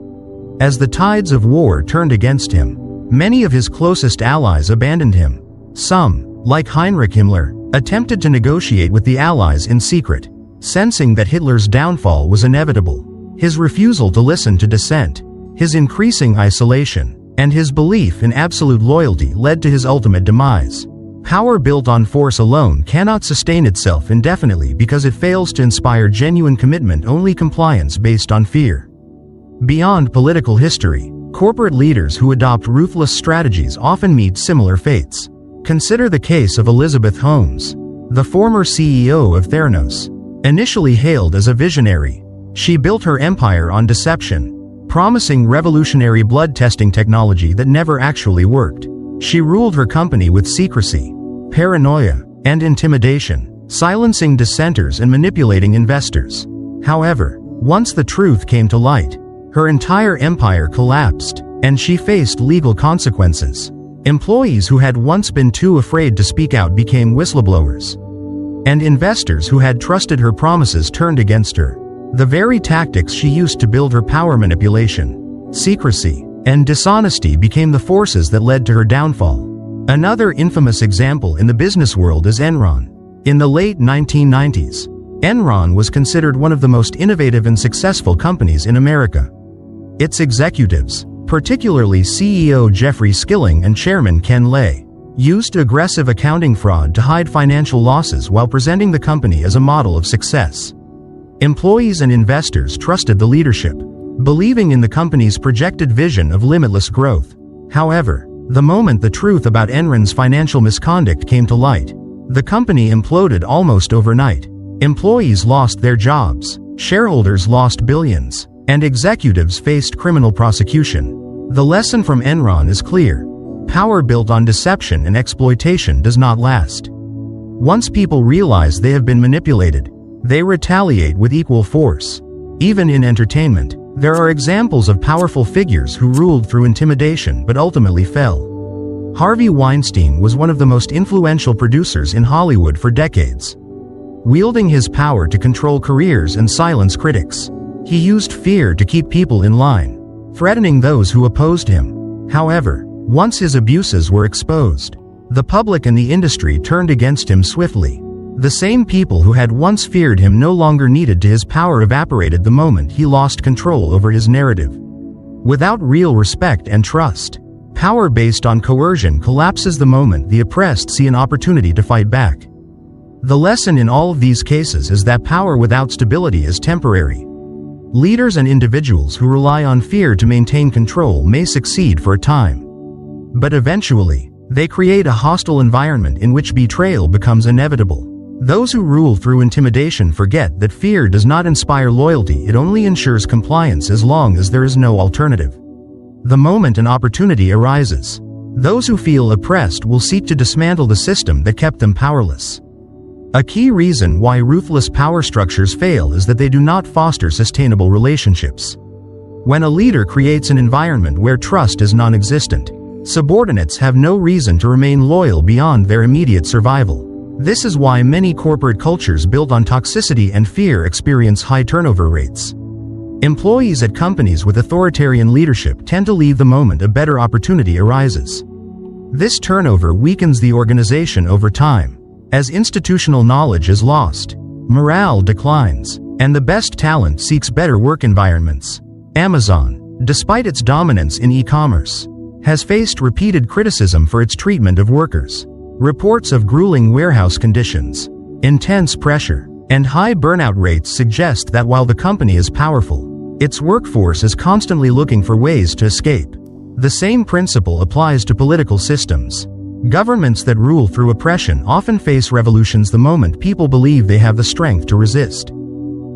As the tides of war turned against him, many of his closest allies abandoned him. Some, like Heinrich Himmler, attempted to negotiate with the Allies in secret, sensing that Hitler's downfall was inevitable. His refusal to listen to dissent, his increasing isolation, and his belief in absolute loyalty led to his ultimate demise. Power built on force alone cannot sustain itself indefinitely because it fails to inspire genuine commitment, only compliance based on fear. Beyond political history, corporate leaders who adopt ruthless strategies often meet similar fates. Consider the case of Elizabeth Holmes, the former CEO of Theranos. Initially hailed as a visionary, she built her empire on deception, promising revolutionary blood testing technology that never actually worked. She ruled her company with secrecy, paranoia, and intimidation, silencing dissenters and manipulating investors. However, once the truth came to light, her entire empire collapsed, and she faced legal consequences. Employees who had once been too afraid to speak out became whistleblowers, and investors who had trusted her promises turned against her. The very tactics she used to build her power, manipulation, secrecy, and dishonesty, became the forces that led to her downfall. Another infamous example in the business world is Enron. In the late 1990s, Enron was considered one of the most innovative and successful companies in America. Its executives, particularly CEO Jeffrey Skilling and Chairman Ken Lay, used aggressive accounting fraud to hide financial losses while presenting the company as a model of success. Employees and investors trusted the leadership, believing in the company's projected vision of limitless growth. However, the moment the truth about Enron's financial misconduct came to light, the company imploded almost overnight. Employees lost their jobs, shareholders lost billions, and executives faced criminal prosecution. The lesson from Enron is clear. Power built on deception and exploitation does not last. Once people realize they have been manipulated, they retaliate with equal force. Even in entertainment, there are examples of powerful figures who ruled through intimidation but ultimately fell. Harvey Weinstein was one of the most influential producers in Hollywood for decades. Wielding his power to control careers and silence critics, he used fear to keep people in line, threatening those who opposed him. However, once his abuses were exposed, the public and the industry turned against him swiftly. The same people who had once feared him no longer needed to. His power evaporated the moment he lost control over his narrative. Without real respect and trust, power based on coercion collapses the moment the oppressed see an opportunity to fight back. The lesson in all of these cases is that power without stability is temporary. Leaders and individuals who rely on fear to maintain control may succeed for a time, but eventually, they create a hostile environment in which betrayal becomes inevitable. Those who rule through intimidation forget that fear does not inspire loyalty, it only ensures compliance as long as there is no alternative. The moment an opportunity arises, those who feel oppressed will seek to dismantle the system that kept them powerless. A key reason why ruthless power structures fail is that they do not foster sustainable relationships. When a leader creates an environment where trust is non-existent, subordinates have no reason to remain loyal beyond their immediate survival. This is why many corporate cultures built on toxicity and fear experience high turnover rates. Employees at companies with authoritarian leadership tend to leave the moment a better opportunity arises. This turnover weakens the organization over time. As institutional knowledge is lost, morale declines, and the best talent seeks better work environments. Amazon, despite its dominance in e-commerce, has faced repeated criticism for its treatment of workers. Reports of grueling warehouse conditions, intense pressure, and high burnout rates suggest that while the company is powerful, its workforce is constantly looking for ways to escape. The same principle applies to political systems. Governments that rule through oppression often face revolutions the moment people believe they have the strength to resist.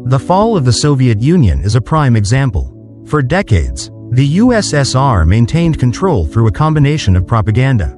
The fall of the Soviet Union is a prime example. For decades, the USSR maintained control through a combination of propaganda,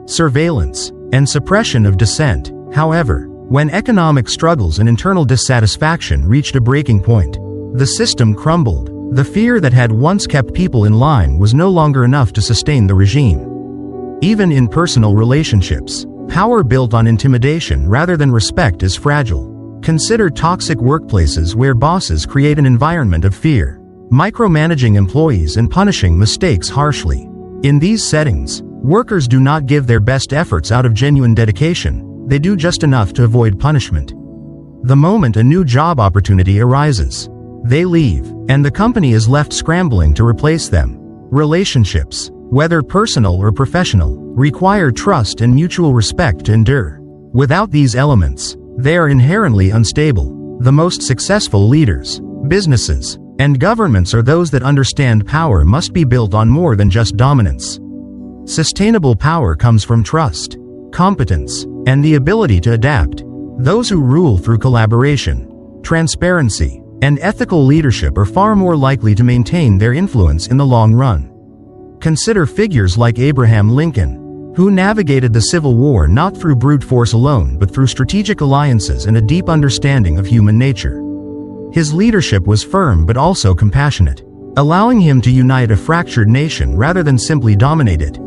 surveillance, and suppression of dissent. However, when economic struggles and internal dissatisfaction reached a breaking point, the system crumbled. The fear that had once kept people in line was no longer enough to sustain the regime. Even in personal relationships, power built on intimidation rather than respect is fragile. Consider toxic workplaces where bosses create an environment of fear, micromanaging employees and punishing mistakes harshly. In these settings, workers do not give their best efforts out of genuine dedication, they do just enough to avoid punishment. The moment a new job opportunity arises, they leave, and the company is left scrambling to replace them. Relationships, whether personal or professional, require trust and mutual respect to endure. Without these elements, they are inherently unstable. The most successful leaders, businesses, and governments are those that understand power must be built on more than just dominance. Sustainable power comes from trust, competence, and the ability to adapt. Those who rule through collaboration, transparency, and ethical leadership are far more likely to maintain their influence in the long run. Consider figures like Abraham Lincoln, who navigated the Civil War not through brute force alone but through strategic alliances and a deep understanding of human nature. His leadership was firm but also compassionate, allowing him to unite a fractured nation rather than simply dominate it.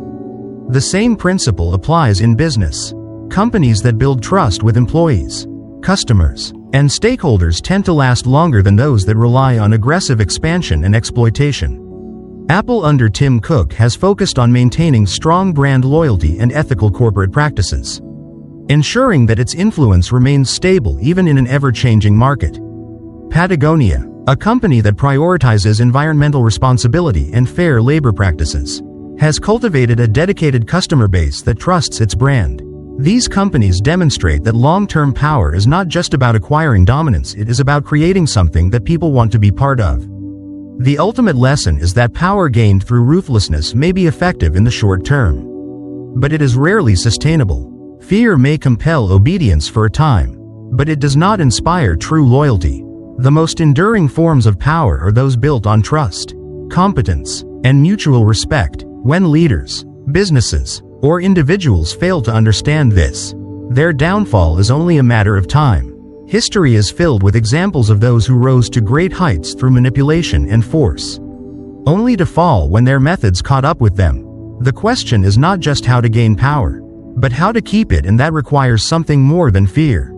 The same principle applies in business. Companies that build trust with employees, customers, and stakeholders tend to last longer than those that rely on aggressive expansion and exploitation. Apple under Tim Cook has focused on maintaining strong brand loyalty and ethical corporate practices, ensuring that its influence remains stable even in an ever-changing market. Patagonia, a company that prioritizes environmental responsibility and fair labor practices, has cultivated a dedicated customer base that trusts its brand. These companies demonstrate that long-term power is not just about acquiring dominance, it is about creating something that people want to be part of. The ultimate lesson is that power gained through ruthlessness may be effective in the short term, but it is rarely sustainable. Fear may compel obedience for a time, but it does not inspire true loyalty. The most enduring forms of power are those built on trust, competence, and mutual respect. When leaders, businesses, or individuals fail to understand this, their downfall is only a matter of time. History is filled with examples of those who rose to great heights through manipulation and force, only to fall when their methods caught up with them. The question is not just how to gain power, but how to keep it, and that requires something more than fear.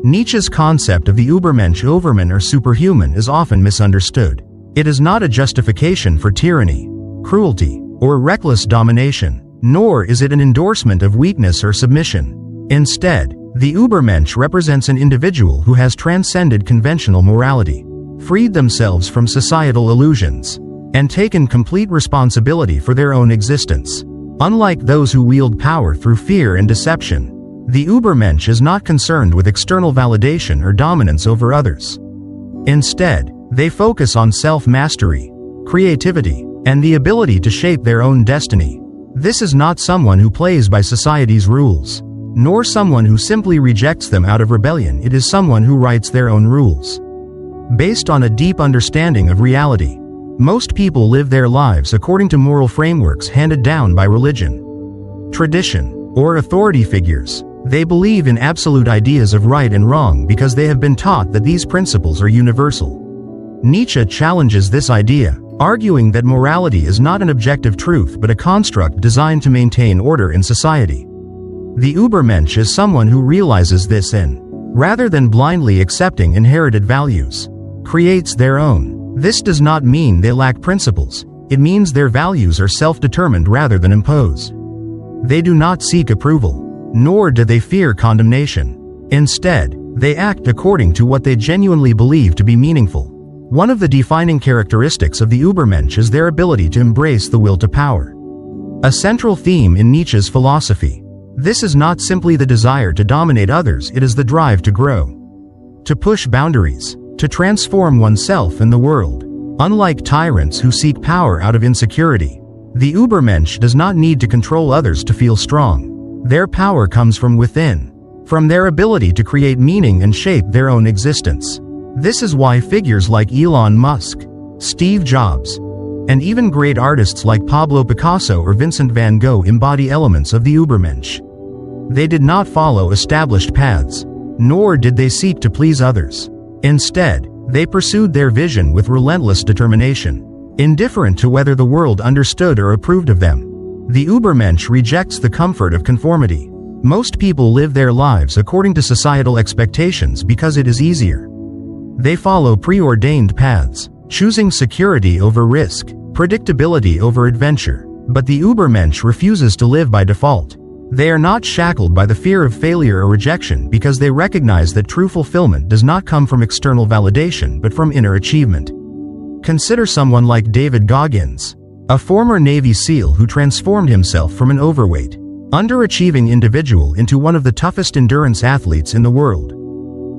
Nietzsche's concept of the Übermensch, overman or superhuman, is often misunderstood. It is not a justification for tyranny, cruelty, or reckless domination, nor is it an endorsement of weakness or submission. Instead, the Übermensch represents an individual who has transcended conventional morality, freed themselves from societal illusions, and taken complete responsibility for their own existence. Unlike those who wield power through fear and deception, the Übermensch is not concerned with external validation or dominance over others. Instead, they focus on self-mastery, creativity, and the ability to shape their own destiny. This is not someone who plays by society's rules, nor someone who simply rejects them out of rebellion. It is someone who writes their own rules, based on a deep understanding of reality. Most people live their lives according to moral frameworks handed down by religion, tradition, or authority figures. They believe in absolute ideas of right and wrong because they have been taught that these principles are universal. Nietzsche challenges this idea, arguing that morality is not an objective truth but a construct designed to maintain order in society. The Übermensch is someone who realizes this and, rather than blindly accepting inherited values, creates their own. This does not mean they lack principles, it means their values are self-determined rather than imposed. They do not seek approval, nor do they fear condemnation. Instead, they act according to what they genuinely believe to be meaningful. One of the defining characteristics of the Übermensch is their ability to embrace the will to power, a central theme in Nietzsche's philosophy. This is not simply the desire to dominate others, it is the drive to grow, to push boundaries, to transform oneself and the world. Unlike tyrants who seek power out of insecurity, the Übermensch does not need to control others to feel strong. Their power comes from within, from their ability to create meaning and shape their own existence. This is why figures like Elon Musk, Steve Jobs, and even great artists like Pablo Picasso or Vincent van Gogh embody elements of the Übermensch. They did not follow established paths, nor did they seek to please others. Instead, They pursued their vision with relentless determination, indifferent to whether the world understood or approved of them. The Übermensch rejects the comfort of conformity. Most people live their lives according to societal expectations because it is easier. They follow preordained paths, choosing security over risk, predictability over adventure. But the Übermensch refuses to live by default. They are not shackled by the fear of failure or rejection because they recognize that true fulfillment does not come from external validation but from inner achievement. Consider someone like David Goggins, a former Navy SEAL who transformed himself from an overweight, underachieving individual into one of the toughest endurance athletes in the world.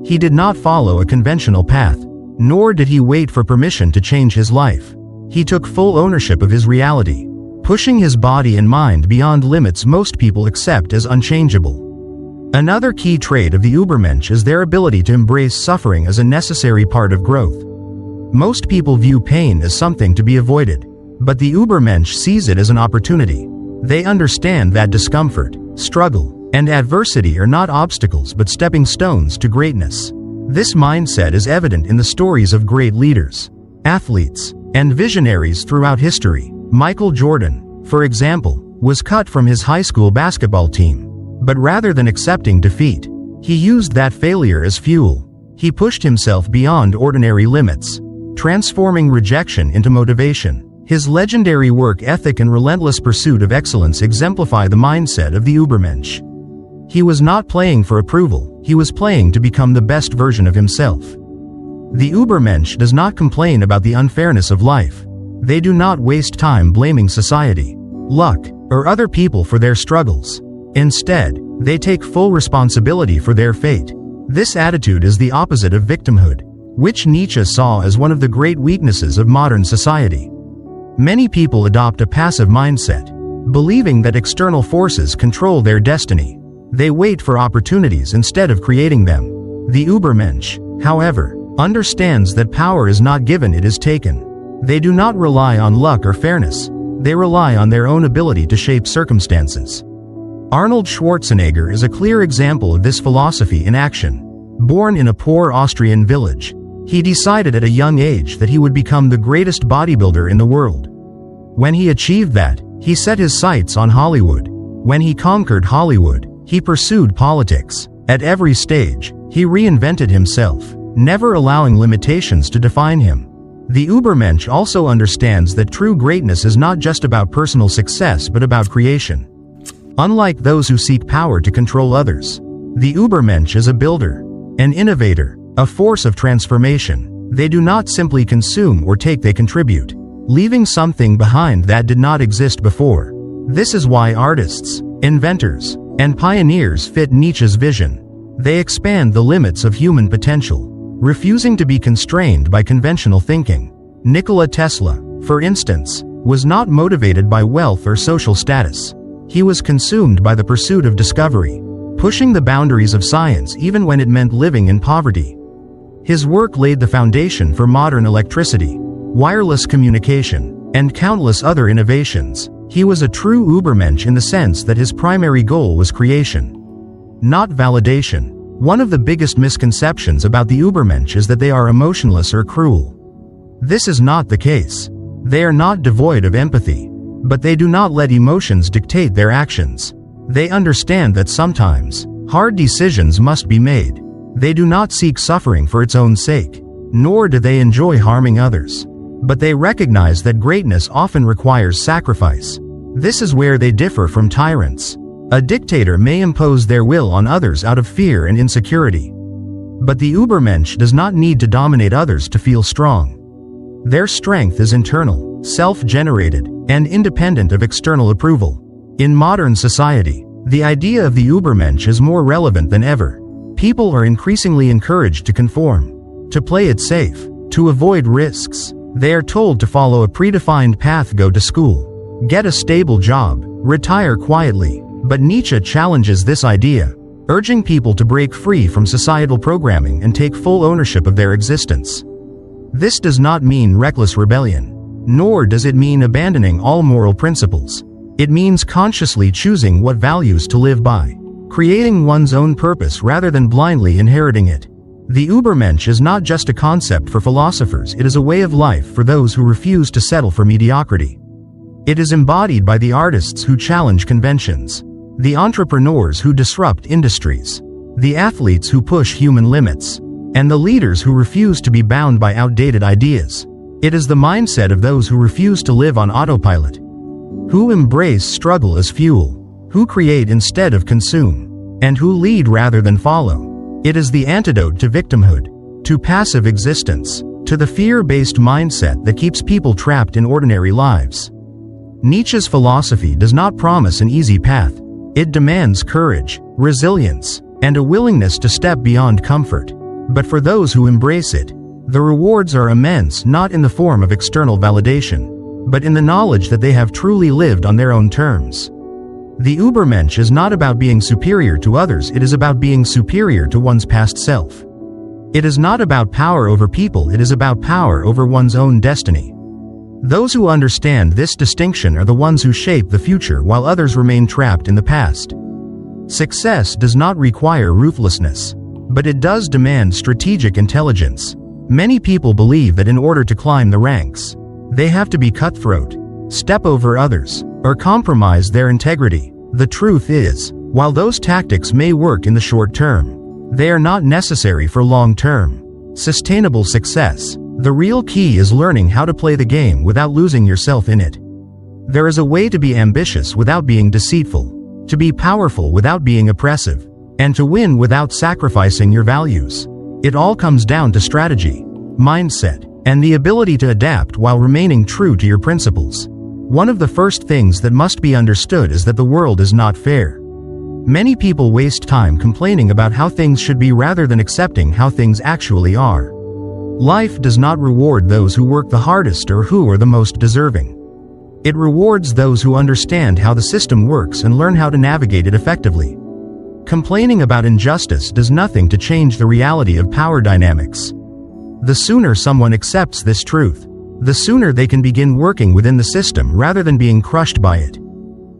He did not follow a conventional path, nor did he wait for permission to change his life. He took full ownership of his reality, pushing his body and mind beyond limits most people accept as unchangeable. Another key trait of the Übermensch is their ability to embrace suffering as a necessary part of growth. Most people view pain as something to be avoided, but the Übermensch sees it as an opportunity. They understand that discomfort, struggle, and adversity are not obstacles but stepping stones to greatness. This mindset is evident in the stories of great leaders, athletes, and visionaries throughout history. Michael Jordan, for example, was cut from his high school basketball team. But rather than accepting defeat, he used that failure as fuel. He pushed himself beyond ordinary limits, transforming rejection into motivation. His legendary work ethic and relentless pursuit of excellence exemplify the mindset of the Übermensch. He was not playing for approval, he was playing to become the best version of himself. The Übermensch does not complain about the unfairness of life. They do not waste time blaming society, luck, or other people for their struggles. Instead, they take full responsibility for their fate. This attitude is the opposite of victimhood, which Nietzsche saw as one of the great weaknesses of modern society. Many people adopt a passive mindset, believing that external forces control their destiny. They wait for opportunities instead of creating them. The Übermensch, however, understands that power is not given, it is taken. They do not rely on luck or fairness. They rely on their own ability to shape circumstances. Arnold Schwarzenegger is a clear example of this philosophy in action. Born in a poor Austrian village, he decided at a young age that he would become the greatest bodybuilder in the world. When he achieved that, he set his sights on Hollywood. When he conquered Hollywood, he pursued politics. At every stage, he reinvented himself, never allowing limitations to define him. The Übermensch also understands that true greatness is not just about personal success but about creation. Unlike those who seek power to control others, the Übermensch is a builder, an innovator, a force of transformation. They do not simply consume or take, they contribute, leaving something behind that did not exist before. This is why artists, inventors, and pioneers fit Nietzsche's vision. They expand the limits of human potential, refusing to be constrained by conventional thinking. Nikola Tesla, for instance, was not motivated by wealth or social status. He was consumed by the pursuit of discovery, pushing the boundaries of science even when it meant living in poverty. His work laid the foundation for modern electricity, wireless communication, and countless other innovations. He was a true Übermensch in the sense that his primary goal was creation, not validation. One of the biggest misconceptions about the Übermensch is that they are emotionless or cruel. This is not the case. They are not devoid of empathy, but they do not let emotions dictate their actions. They understand that sometimes, hard decisions must be made. They do not seek suffering for its own sake, nor do they enjoy harming others. But they recognize that greatness often requires sacrifice. This is where they differ from tyrants. A dictator may impose their will on others out of fear and insecurity. But the Übermensch does not need to dominate others to feel strong. Their strength is internal, self-generated, and independent of external approval. In modern society, the idea of the Übermensch is more relevant than ever. People are increasingly encouraged to conform, to play it safe, to avoid risks. They are told to follow a predefined path, go to school, get a stable job, retire quietly. But Nietzsche challenges this idea, urging people to break free from societal programming and take full ownership of their existence. This does not mean reckless rebellion, nor does it mean abandoning all moral principles. It means consciously choosing what values to live by, creating one's own purpose rather than blindly inheriting it. The Übermensch is not just a concept for philosophers, it is a way of life for those who refuse to settle for mediocrity. It is embodied by the artists who challenge conventions, the entrepreneurs who disrupt industries, the athletes who push human limits, and the leaders who refuse to be bound by outdated ideas. It is the mindset of those who refuse to live on autopilot, who embrace struggle as fuel, who create instead of consume, and who lead rather than follow. It is the antidote to victimhood, to passive existence, to the fear-based mindset that keeps people trapped in ordinary lives. Nietzsche's philosophy does not promise an easy path. It demands courage, resilience, and a willingness to step beyond comfort. But for those who embrace it, the rewards are immense, not in the form of external validation, but in the knowledge that they have truly lived on their own terms. The Übermensch is not about being superior to others, it is about being superior to one's past self. It is not about power over people, it is about power over one's own destiny. Those who understand this distinction are the ones who shape the future while others remain trapped in the past. Success does not require ruthlessness, but it does demand strategic intelligence. Many people believe that in order to climb the ranks, they have to be cutthroat, step over others, or compromise their integrity. The truth is, while those tactics may work in the short term, they are not necessary for long-term, sustainable success. The real key is learning how to play the game without losing yourself in it. There is a way to be ambitious without being deceitful, to be powerful without being oppressive, and to win without sacrificing your values. It all comes down to strategy, mindset, and the ability to adapt while remaining true to your principles. One of the first things that must be understood is that the world is not fair. Many people waste time complaining about how things should be rather than accepting how things actually are. Life does not reward those who work the hardest or who are the most deserving. It rewards those who understand how the system works and learn how to navigate it effectively. Complaining about injustice does nothing to change the reality of power dynamics. The sooner someone accepts this truth, the sooner they can begin working within the system rather than being crushed by it.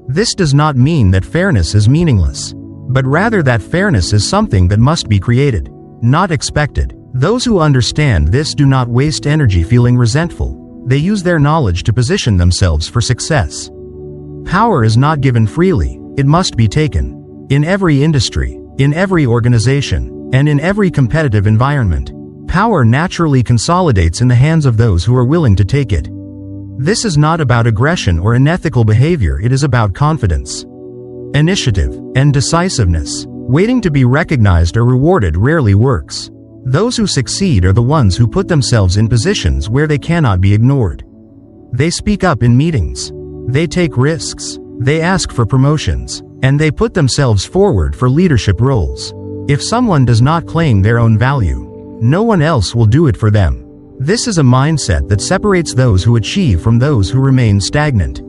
This does not mean that fairness is meaningless, but rather that fairness is something that must be created, not expected. Those who understand this do not waste energy feeling resentful. They use their knowledge to position themselves for success. Power is not given freely, it must be taken. In every industry, in every organization, and in every competitive environment, power naturally consolidates in the hands of those who are willing to take it. This is not about aggression or unethical behavior, it is about confidence, initiative, and decisiveness. Waiting to be recognized or rewarded rarely works. Those who succeed are the ones who put themselves in positions where they cannot be ignored. They speak up in meetings. They take risks. They ask for promotions. And they put themselves forward for leadership roles. If someone does not claim their own value, no one else will do it for them. This is a mindset that separates those who achieve from those who remain stagnant.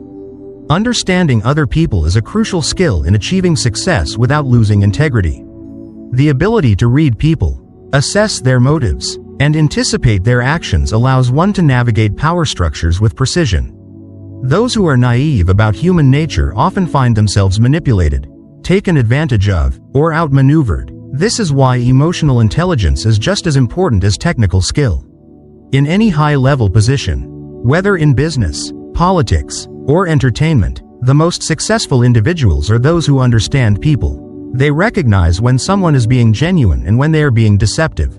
Understanding other people is a crucial skill in achieving success without losing integrity. The ability to read people, assess their motives, and anticipate their actions allows one to navigate power structures with precision. Those who are naive about human nature often find themselves manipulated, taken advantage of, or outmaneuvered. This is why emotional intelligence is just as important as technical skill. In any high-level position, whether in business, politics, or entertainment, the most successful individuals are those who understand people. They recognize when someone is being genuine and when they are being deceptive.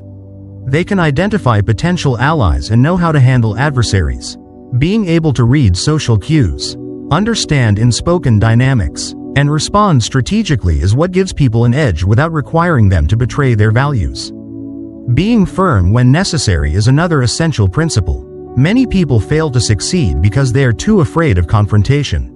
They can identify potential allies and know how to handle adversaries. Being able to read social cues, understand unspoken dynamics, and respond strategically is what gives people an edge without requiring them to betray their values. Being firm when necessary is another essential principle. Many people fail to succeed because they are too afraid of confrontation.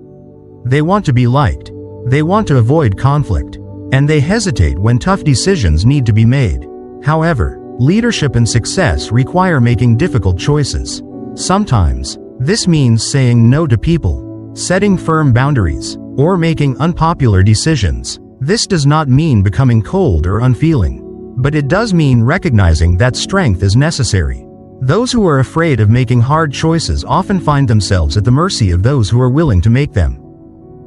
They want to be liked. They want to avoid conflict. And they hesitate when tough decisions need to be made. However, leadership and success require making difficult choices. Sometimes, this means saying no to people, setting firm boundaries, or making unpopular decisions. This does not mean becoming cold or unfeeling, but it does mean recognizing that strength is necessary. Those who are afraid of making hard choices often find themselves at the mercy of those who are willing to make them.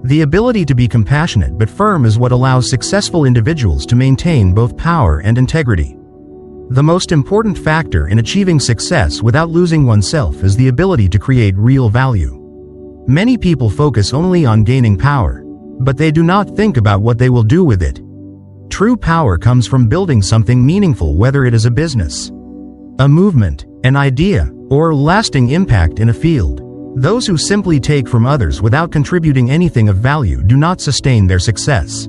The ability to be compassionate but firm is what allows successful individuals to maintain both power and integrity. The most important factor in achieving success without losing oneself is the ability to create real value. Many people focus only on gaining power, but they do not think about what they will do with it. True power comes from building something meaningful, whether it is a business, a movement, an idea, or lasting impact in a field. Those who simply take from others without contributing anything of value do not sustain their success.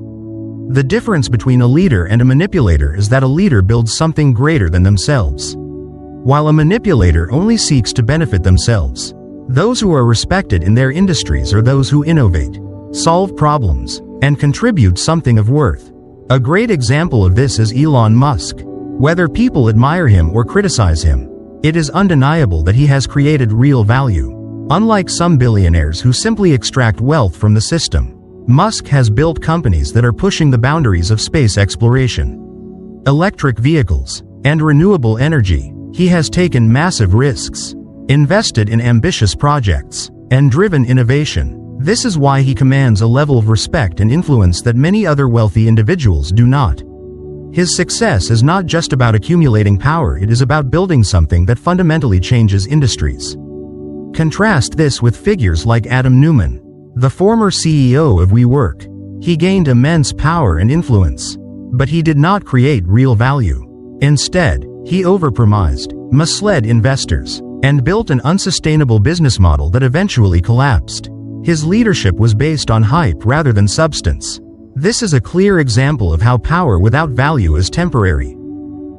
The difference between a leader and a manipulator is that a leader builds something greater than themselves, while a manipulator only seeks to benefit themselves. Those who are respected in their industries are those who innovate, solve problems, and contribute something of worth. A great example of this is Elon Musk. Whether people admire him or criticize him, it is undeniable that he has created real value. Unlike some billionaires who simply extract wealth from the system, Musk has built companies that are pushing the boundaries of space exploration, electric vehicles, and renewable energy. He has taken massive risks, invested in ambitious projects, and driven innovation. This is why he commands a level of respect and influence that many other wealthy individuals do not. His success is not just about accumulating power, it is about building something that fundamentally changes industries. Contrast this with figures like Adam Neumann, the former CEO of WeWork. He gained immense power and influence, but he did not create real value. Instead, he overpromised, misled investors, and built an unsustainable business model that eventually collapsed. His leadership was based on hype rather than substance. This is a clear example of how power without value is temporary.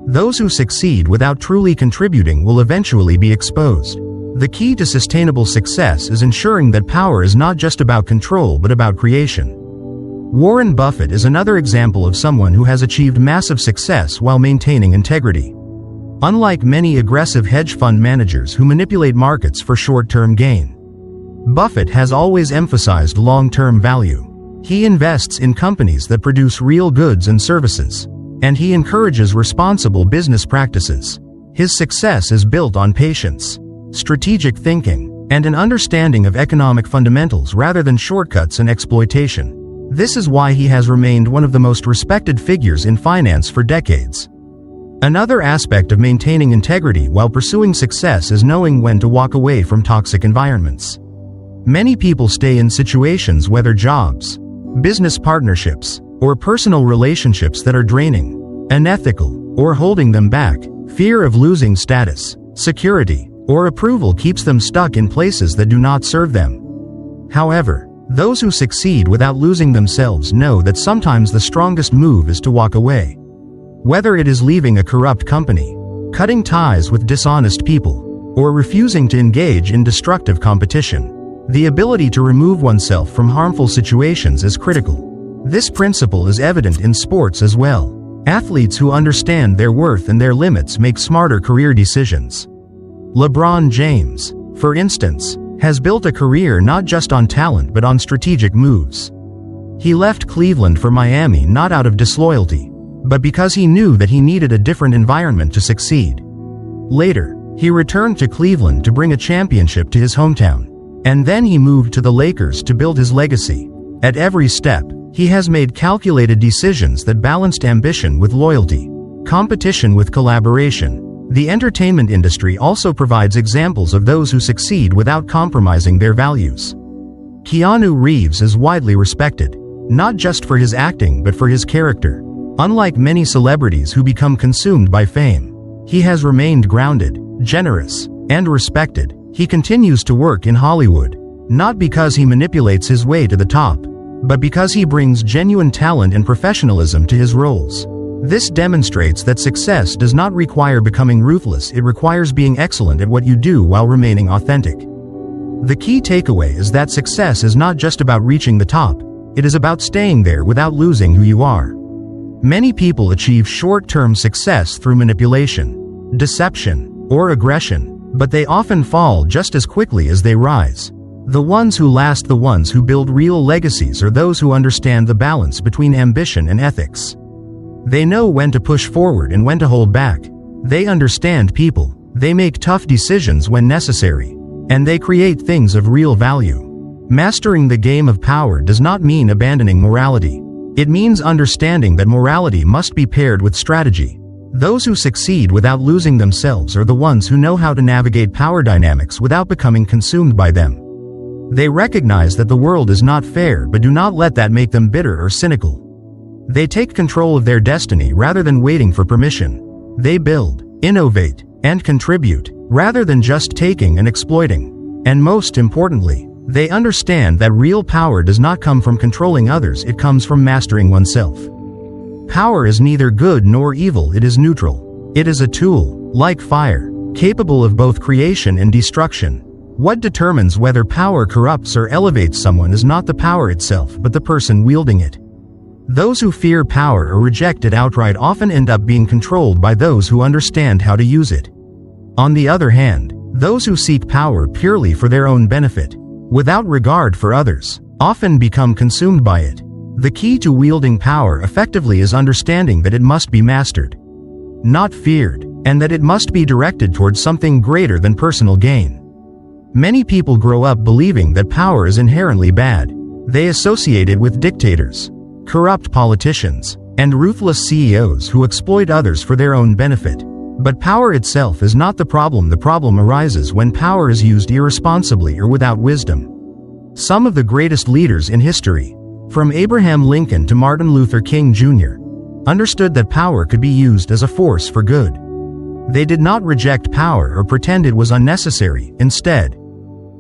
Those who succeed without truly contributing will eventually be exposed. The key to sustainable success is ensuring that power is not just about control but about creation. Warren Buffett is another example of someone who has achieved massive success while maintaining integrity. Unlike many aggressive hedge fund managers who manipulate markets for short-term gain, Buffett has always emphasized long-term value. He invests in companies that produce real goods and services, and he encourages responsible business practices. His success is built on patience, strategic thinking, and an understanding of economic fundamentals rather than shortcuts and exploitation. This is why he has remained one of the most respected figures in finance for decades. Another aspect of maintaining integrity while pursuing success is knowing when to walk away from toxic environments. Many people stay in situations, whether jobs, business partnerships, or personal relationships, that are draining, unethical, or holding them back. Fear of losing status, security, or approval keeps them stuck in places that do not serve them. However, those who succeed without losing themselves know that sometimes the strongest move is to walk away. Whether it is leaving a corrupt company, cutting ties with dishonest people, or refusing to engage in destructive competition, the ability to remove oneself from harmful situations is critical. This principle is evident in sports as well. Athletes who understand their worth and their limits make smarter career decisions. LeBron James, for instance, has built a career not just on talent but on strategic moves. He left Cleveland for Miami not out of disloyalty, but because he knew that he needed a different environment to succeed. Later, he returned to Cleveland to bring a championship to his hometown, and then he moved to the Lakers to build his legacy. At every step, he has made calculated decisions that balanced ambition with loyalty, competition with collaboration. The entertainment industry also provides examples of those who succeed without compromising their values. Keanu Reeves is widely respected, not just for his acting but for his character. Unlike many celebrities who become consumed by fame, he has remained grounded, generous, and respected. He continues to work in Hollywood, not because he manipulates his way to the top, but because he brings genuine talent and professionalism to his roles. This demonstrates that success does not require becoming ruthless, it requires being excellent at what you do while remaining authentic. The key takeaway is that success is not just about reaching the top, it is about staying there without losing who you are. Many people achieve short-term success through manipulation, deception, or aggression, but they often fall just as quickly as they rise. The ones who last, the ones who build real legacies, are those who understand the balance between ambition and ethics. They know when to push forward and when to hold back. They understand people, they make tough decisions when necessary, and they create things of real value. Mastering the game of power does not mean abandoning morality. It means understanding that morality must be paired with strategy, Those who succeed without losing themselves are the ones who know how to navigate power dynamics without becoming consumed by them. They recognize that the world is not fair but do not let that make them bitter or cynical. They take control of their destiny rather than waiting for permission. They build, innovate, and contribute, rather than just taking and exploiting. And most importantly, they understand that real power does not come from controlling others, it comes from mastering oneself. Power is neither good nor evil, it is neutral. It is a tool, like fire, capable of both creation and destruction. What determines whether power corrupts or elevates someone is not the power itself but the person wielding it. Those who fear power or reject it outright often end up being controlled by those who understand how to use it. On the other hand, those who seek power purely for their own benefit, without regard for others, often become consumed by it. The key to wielding power effectively is understanding that it must be mastered, not feared, and that it must be directed towards something greater than personal gain. Many people grow up believing that power is inherently bad. They associate it with dictators, corrupt politicians, and ruthless CEOs who exploit others for their own benefit. But power itself is not the problem. The problem arises when power is used irresponsibly or without wisdom. Some of the greatest leaders in history, from Abraham Lincoln to Martin Luther King Jr., understood that power could be used as a force for good. They did not reject power or pretend it was unnecessary. Instead,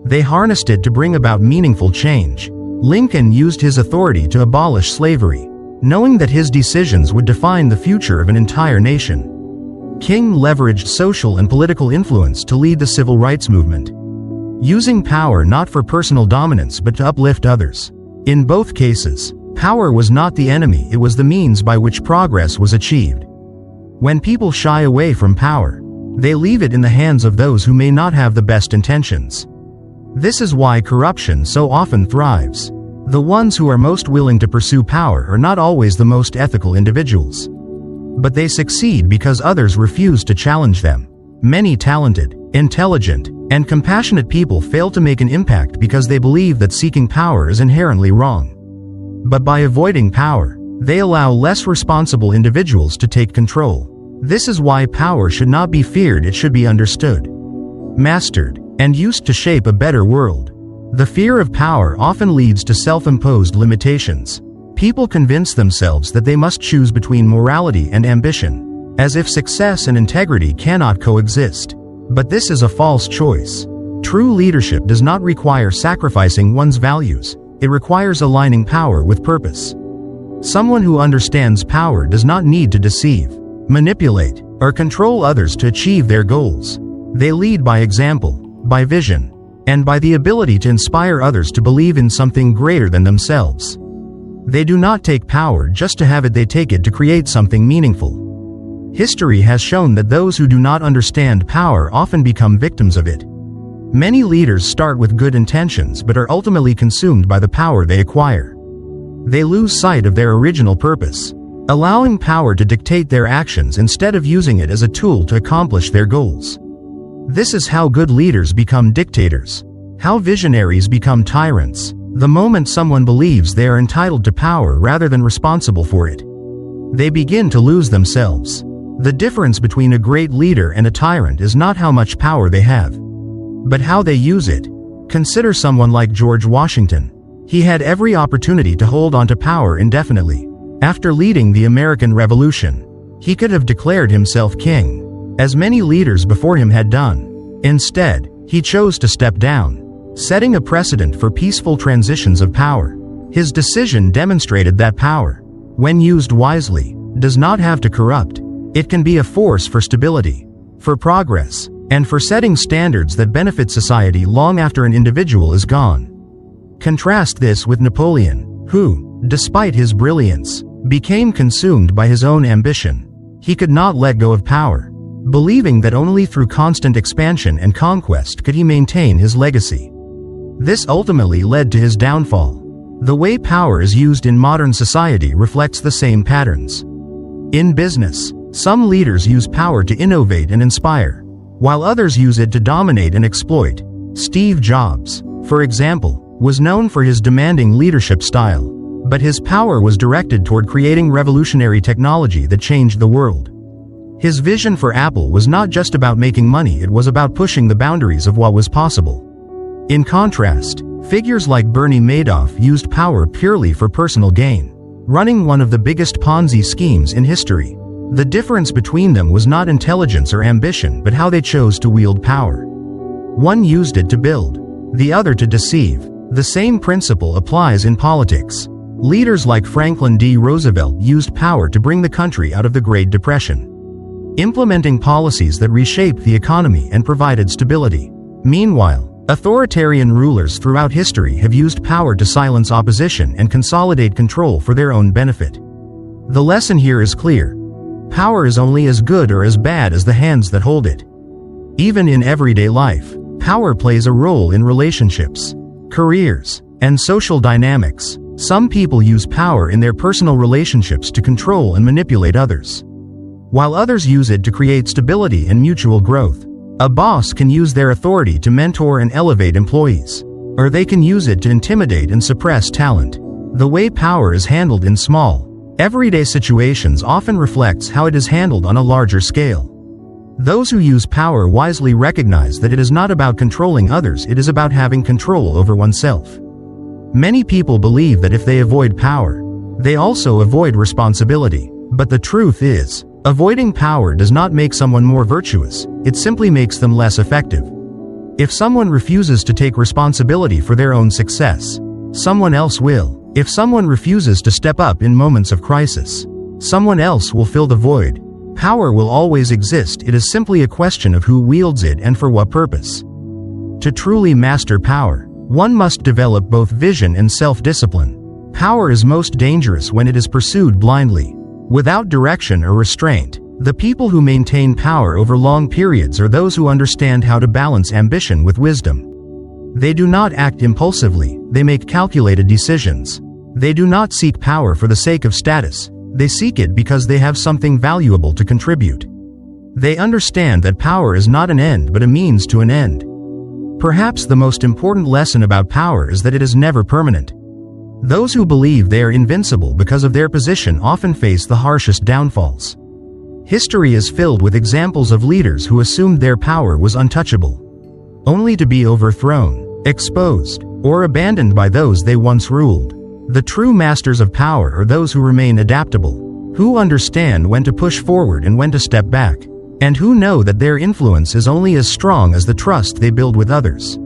they harnessed it to bring about meaningful change. Lincoln used his authority to abolish slavery, knowing that his decisions would define the future of an entire nation. King leveraged social and political influence to lead the civil rights movement, using power not for personal dominance but to uplift others. In both cases, power was not the enemy, it was the means by which progress was achieved. When people shy away from power, they leave it in the hands of those who may not have the best intentions. This is why corruption so often thrives. The ones who are most willing to pursue power are not always the most ethical individuals. But they succeed because others refuse to challenge them. Many talented, intelligent, and compassionate people fail to make an impact because they believe that seeking power is inherently wrong. But by avoiding power, they allow less responsible individuals to take control. This is why power should not be feared, it should be understood, mastered, and used to shape a better world. The fear of power often leads to self-imposed limitations. People convince themselves that they must choose between morality and ambition, as if success and integrity cannot coexist. But this is a false choice. True leadership does not require sacrificing one's values, it requires aligning power with purpose. Someone who understands power does not need to deceive, manipulate, or control others to achieve their goals. They lead by example, by vision, and by the ability to inspire others to believe in something greater than themselves. They do not take power just to have it, they take it to create something meaningful. History has shown that those who do not understand power often become victims of it. Many leaders start with good intentions but are ultimately consumed by the power they acquire. They lose sight of their original purpose, allowing power to dictate their actions instead of using it as a tool to accomplish their goals. This is how good leaders become dictators, how visionaries become tyrants. The moment someone believes they are entitled to power rather than responsible for it, they begin to lose themselves. The difference between a great leader and a tyrant is not how much power they have, but how they use it. Consider someone like George Washington. He had every opportunity to hold on to power indefinitely. After leading the American Revolution, he could have declared himself king, as many leaders before him had done. Instead, he chose to step down, setting a precedent for peaceful transitions of power. His decision demonstrated that power, when used wisely, does not have to corrupt. It can be a force for stability, for progress, and for setting standards that benefit society long after an individual is gone. Contrast this with Napoleon, who, despite his brilliance, became consumed by his own ambition. He could not let go of power, believing that only through constant expansion and conquest could he maintain his legacy. This ultimately led to his downfall. The way power is used in modern society reflects the same patterns. In business, some leaders use power to innovate and inspire, while others use it to dominate and exploit. Steve Jobs, for example, was known for his demanding leadership style, but his power was directed toward creating revolutionary technology that changed the world. His vision for Apple was not just about making money, it was about pushing the boundaries of what was possible. In contrast, figures like Bernie Madoff used power purely for personal gain, running one of the biggest Ponzi schemes in history. The difference between them was not intelligence or ambition, but how they chose to wield power. One used it to build, the other to deceive. The same principle applies in politics. Leaders like Franklin D. Roosevelt used power to bring the country out of the Great Depression, implementing policies that reshaped the economy and provided stability. Meanwhile, authoritarian rulers throughout history have used power to silence opposition and consolidate control for their own benefit. The lesson here is clear. Power is only as good or as bad as the hands that hold it. Even in everyday life, power plays a role in relationships, careers, and social dynamics. Some people use power in their personal relationships to control and manipulate others, while others use it to create stability and mutual growth. A boss can use their authority to mentor and elevate employees, or they can use it to intimidate and suppress talent. The way power is handled in small, everyday situations often reflects how it is handled on a larger scale. Those who use power wisely recognize that it is not about controlling others, it is about having control over oneself. Many people believe that if they avoid power, they also avoid responsibility. But the truth is, avoiding power does not make someone more virtuous, it simply makes them less effective. If someone refuses to take responsibility for their own success, someone else will. If someone refuses to step up in moments of crisis, someone else will fill the void. Power will always exist, it is simply a question of who wields it and for what purpose. To truly master power, one must develop both vision and self-discipline. Power is most dangerous when it is pursued blindly, without direction or restraint. The people who maintain power over long periods are those who understand how to balance ambition with wisdom. They do not act impulsively, they make calculated decisions. They do not seek power for the sake of status, they seek it because they have something valuable to contribute. They understand that power is not an end but a means to an end. Perhaps the most important lesson about power is that it is never permanent. Those who believe they are invincible because of their position often face the harshest downfalls. History is filled with examples of leaders who assumed their power was untouchable, only to be overthrown, exposed, or abandoned by those they once ruled. The true masters of power are those who remain adaptable, who understand when to push forward and when to step back, and who know that their influence is only as strong as the trust they build with others.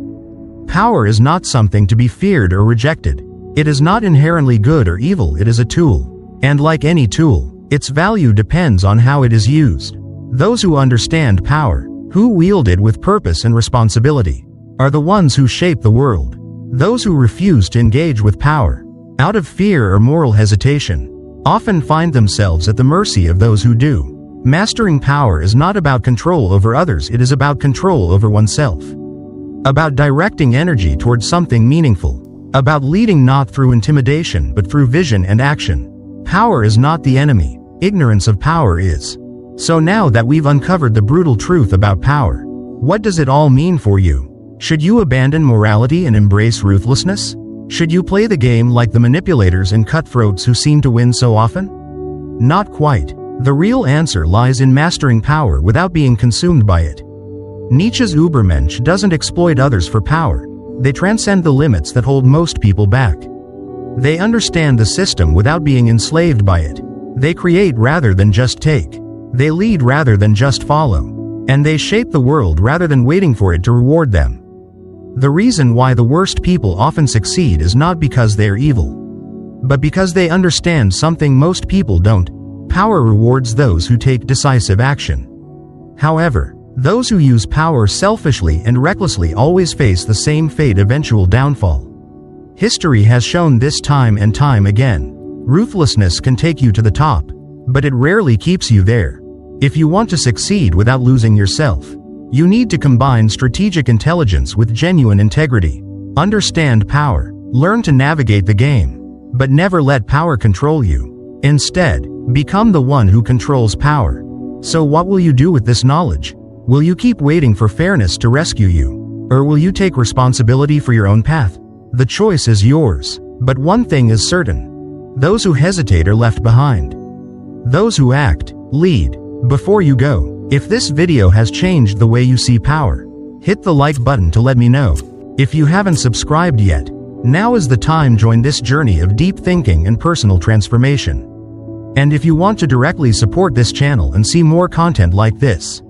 Power is not something to be feared or rejected. It is not inherently good or evil, it is a tool. And like any tool, its value depends on how it is used. Those who understand power, who wield it with purpose and responsibility, are the ones who shape the world. Those who refuse to engage with power, out of fear or moral hesitation, often find themselves at the mercy of those who do. Mastering power is not about control over others, it is about control over oneself. About directing energy towards something meaningful. About leading not through intimidation but through vision and action. Power is not the enemy, ignorance of power is. So now that we've uncovered the brutal truth about power, what does it all mean for you? Should you abandon morality and embrace ruthlessness? Should you play the game like the manipulators and cutthroats who seem to win so often? Not quite. The real answer lies in mastering power without being consumed by it. Nietzsche's Übermensch doesn't exploit others for power. They transcend the limits that hold most people back. They understand the system without being enslaved by it. They create rather than just take. They lead rather than just follow. And they shape the world rather than waiting for it to reward them. The reason why the worst people often succeed is not because they are evil, but because they understand something most people don't. Power rewards those who take decisive action. However, those who use power selfishly and recklessly always face the same fate: eventual downfall. History has shown this time and time again. Ruthlessness can take you to the top, but it rarely keeps you there. If you want to succeed without losing yourself, you need to combine strategic intelligence with genuine integrity. Understand power, learn to navigate the game, but never let power control you. Instead, become the one who controls power. So what will you do with this knowledge? Will you keep waiting for fairness to rescue you? Or will you take responsibility for your own path? The choice is yours. But one thing is certain. Those who hesitate are left behind. Those who act, lead, Before you go, if this video has changed the way you see power, hit the like button to let me know. If you haven't subscribed yet, now is the time. Join this journey of deep thinking and personal transformation. And if you want to directly support this channel and see more content like this,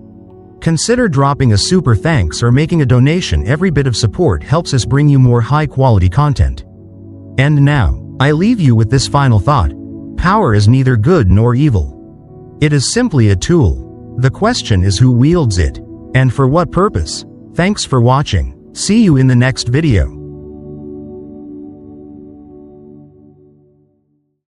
consider dropping a super thanks or making a donation. Every bit of support helps us bring you more high-quality content. And now, I leave you with this final thought. Power is neither good nor evil. It is simply a tool. The question is who wields it, and for what purpose. Thanks for watching. See you in the next video.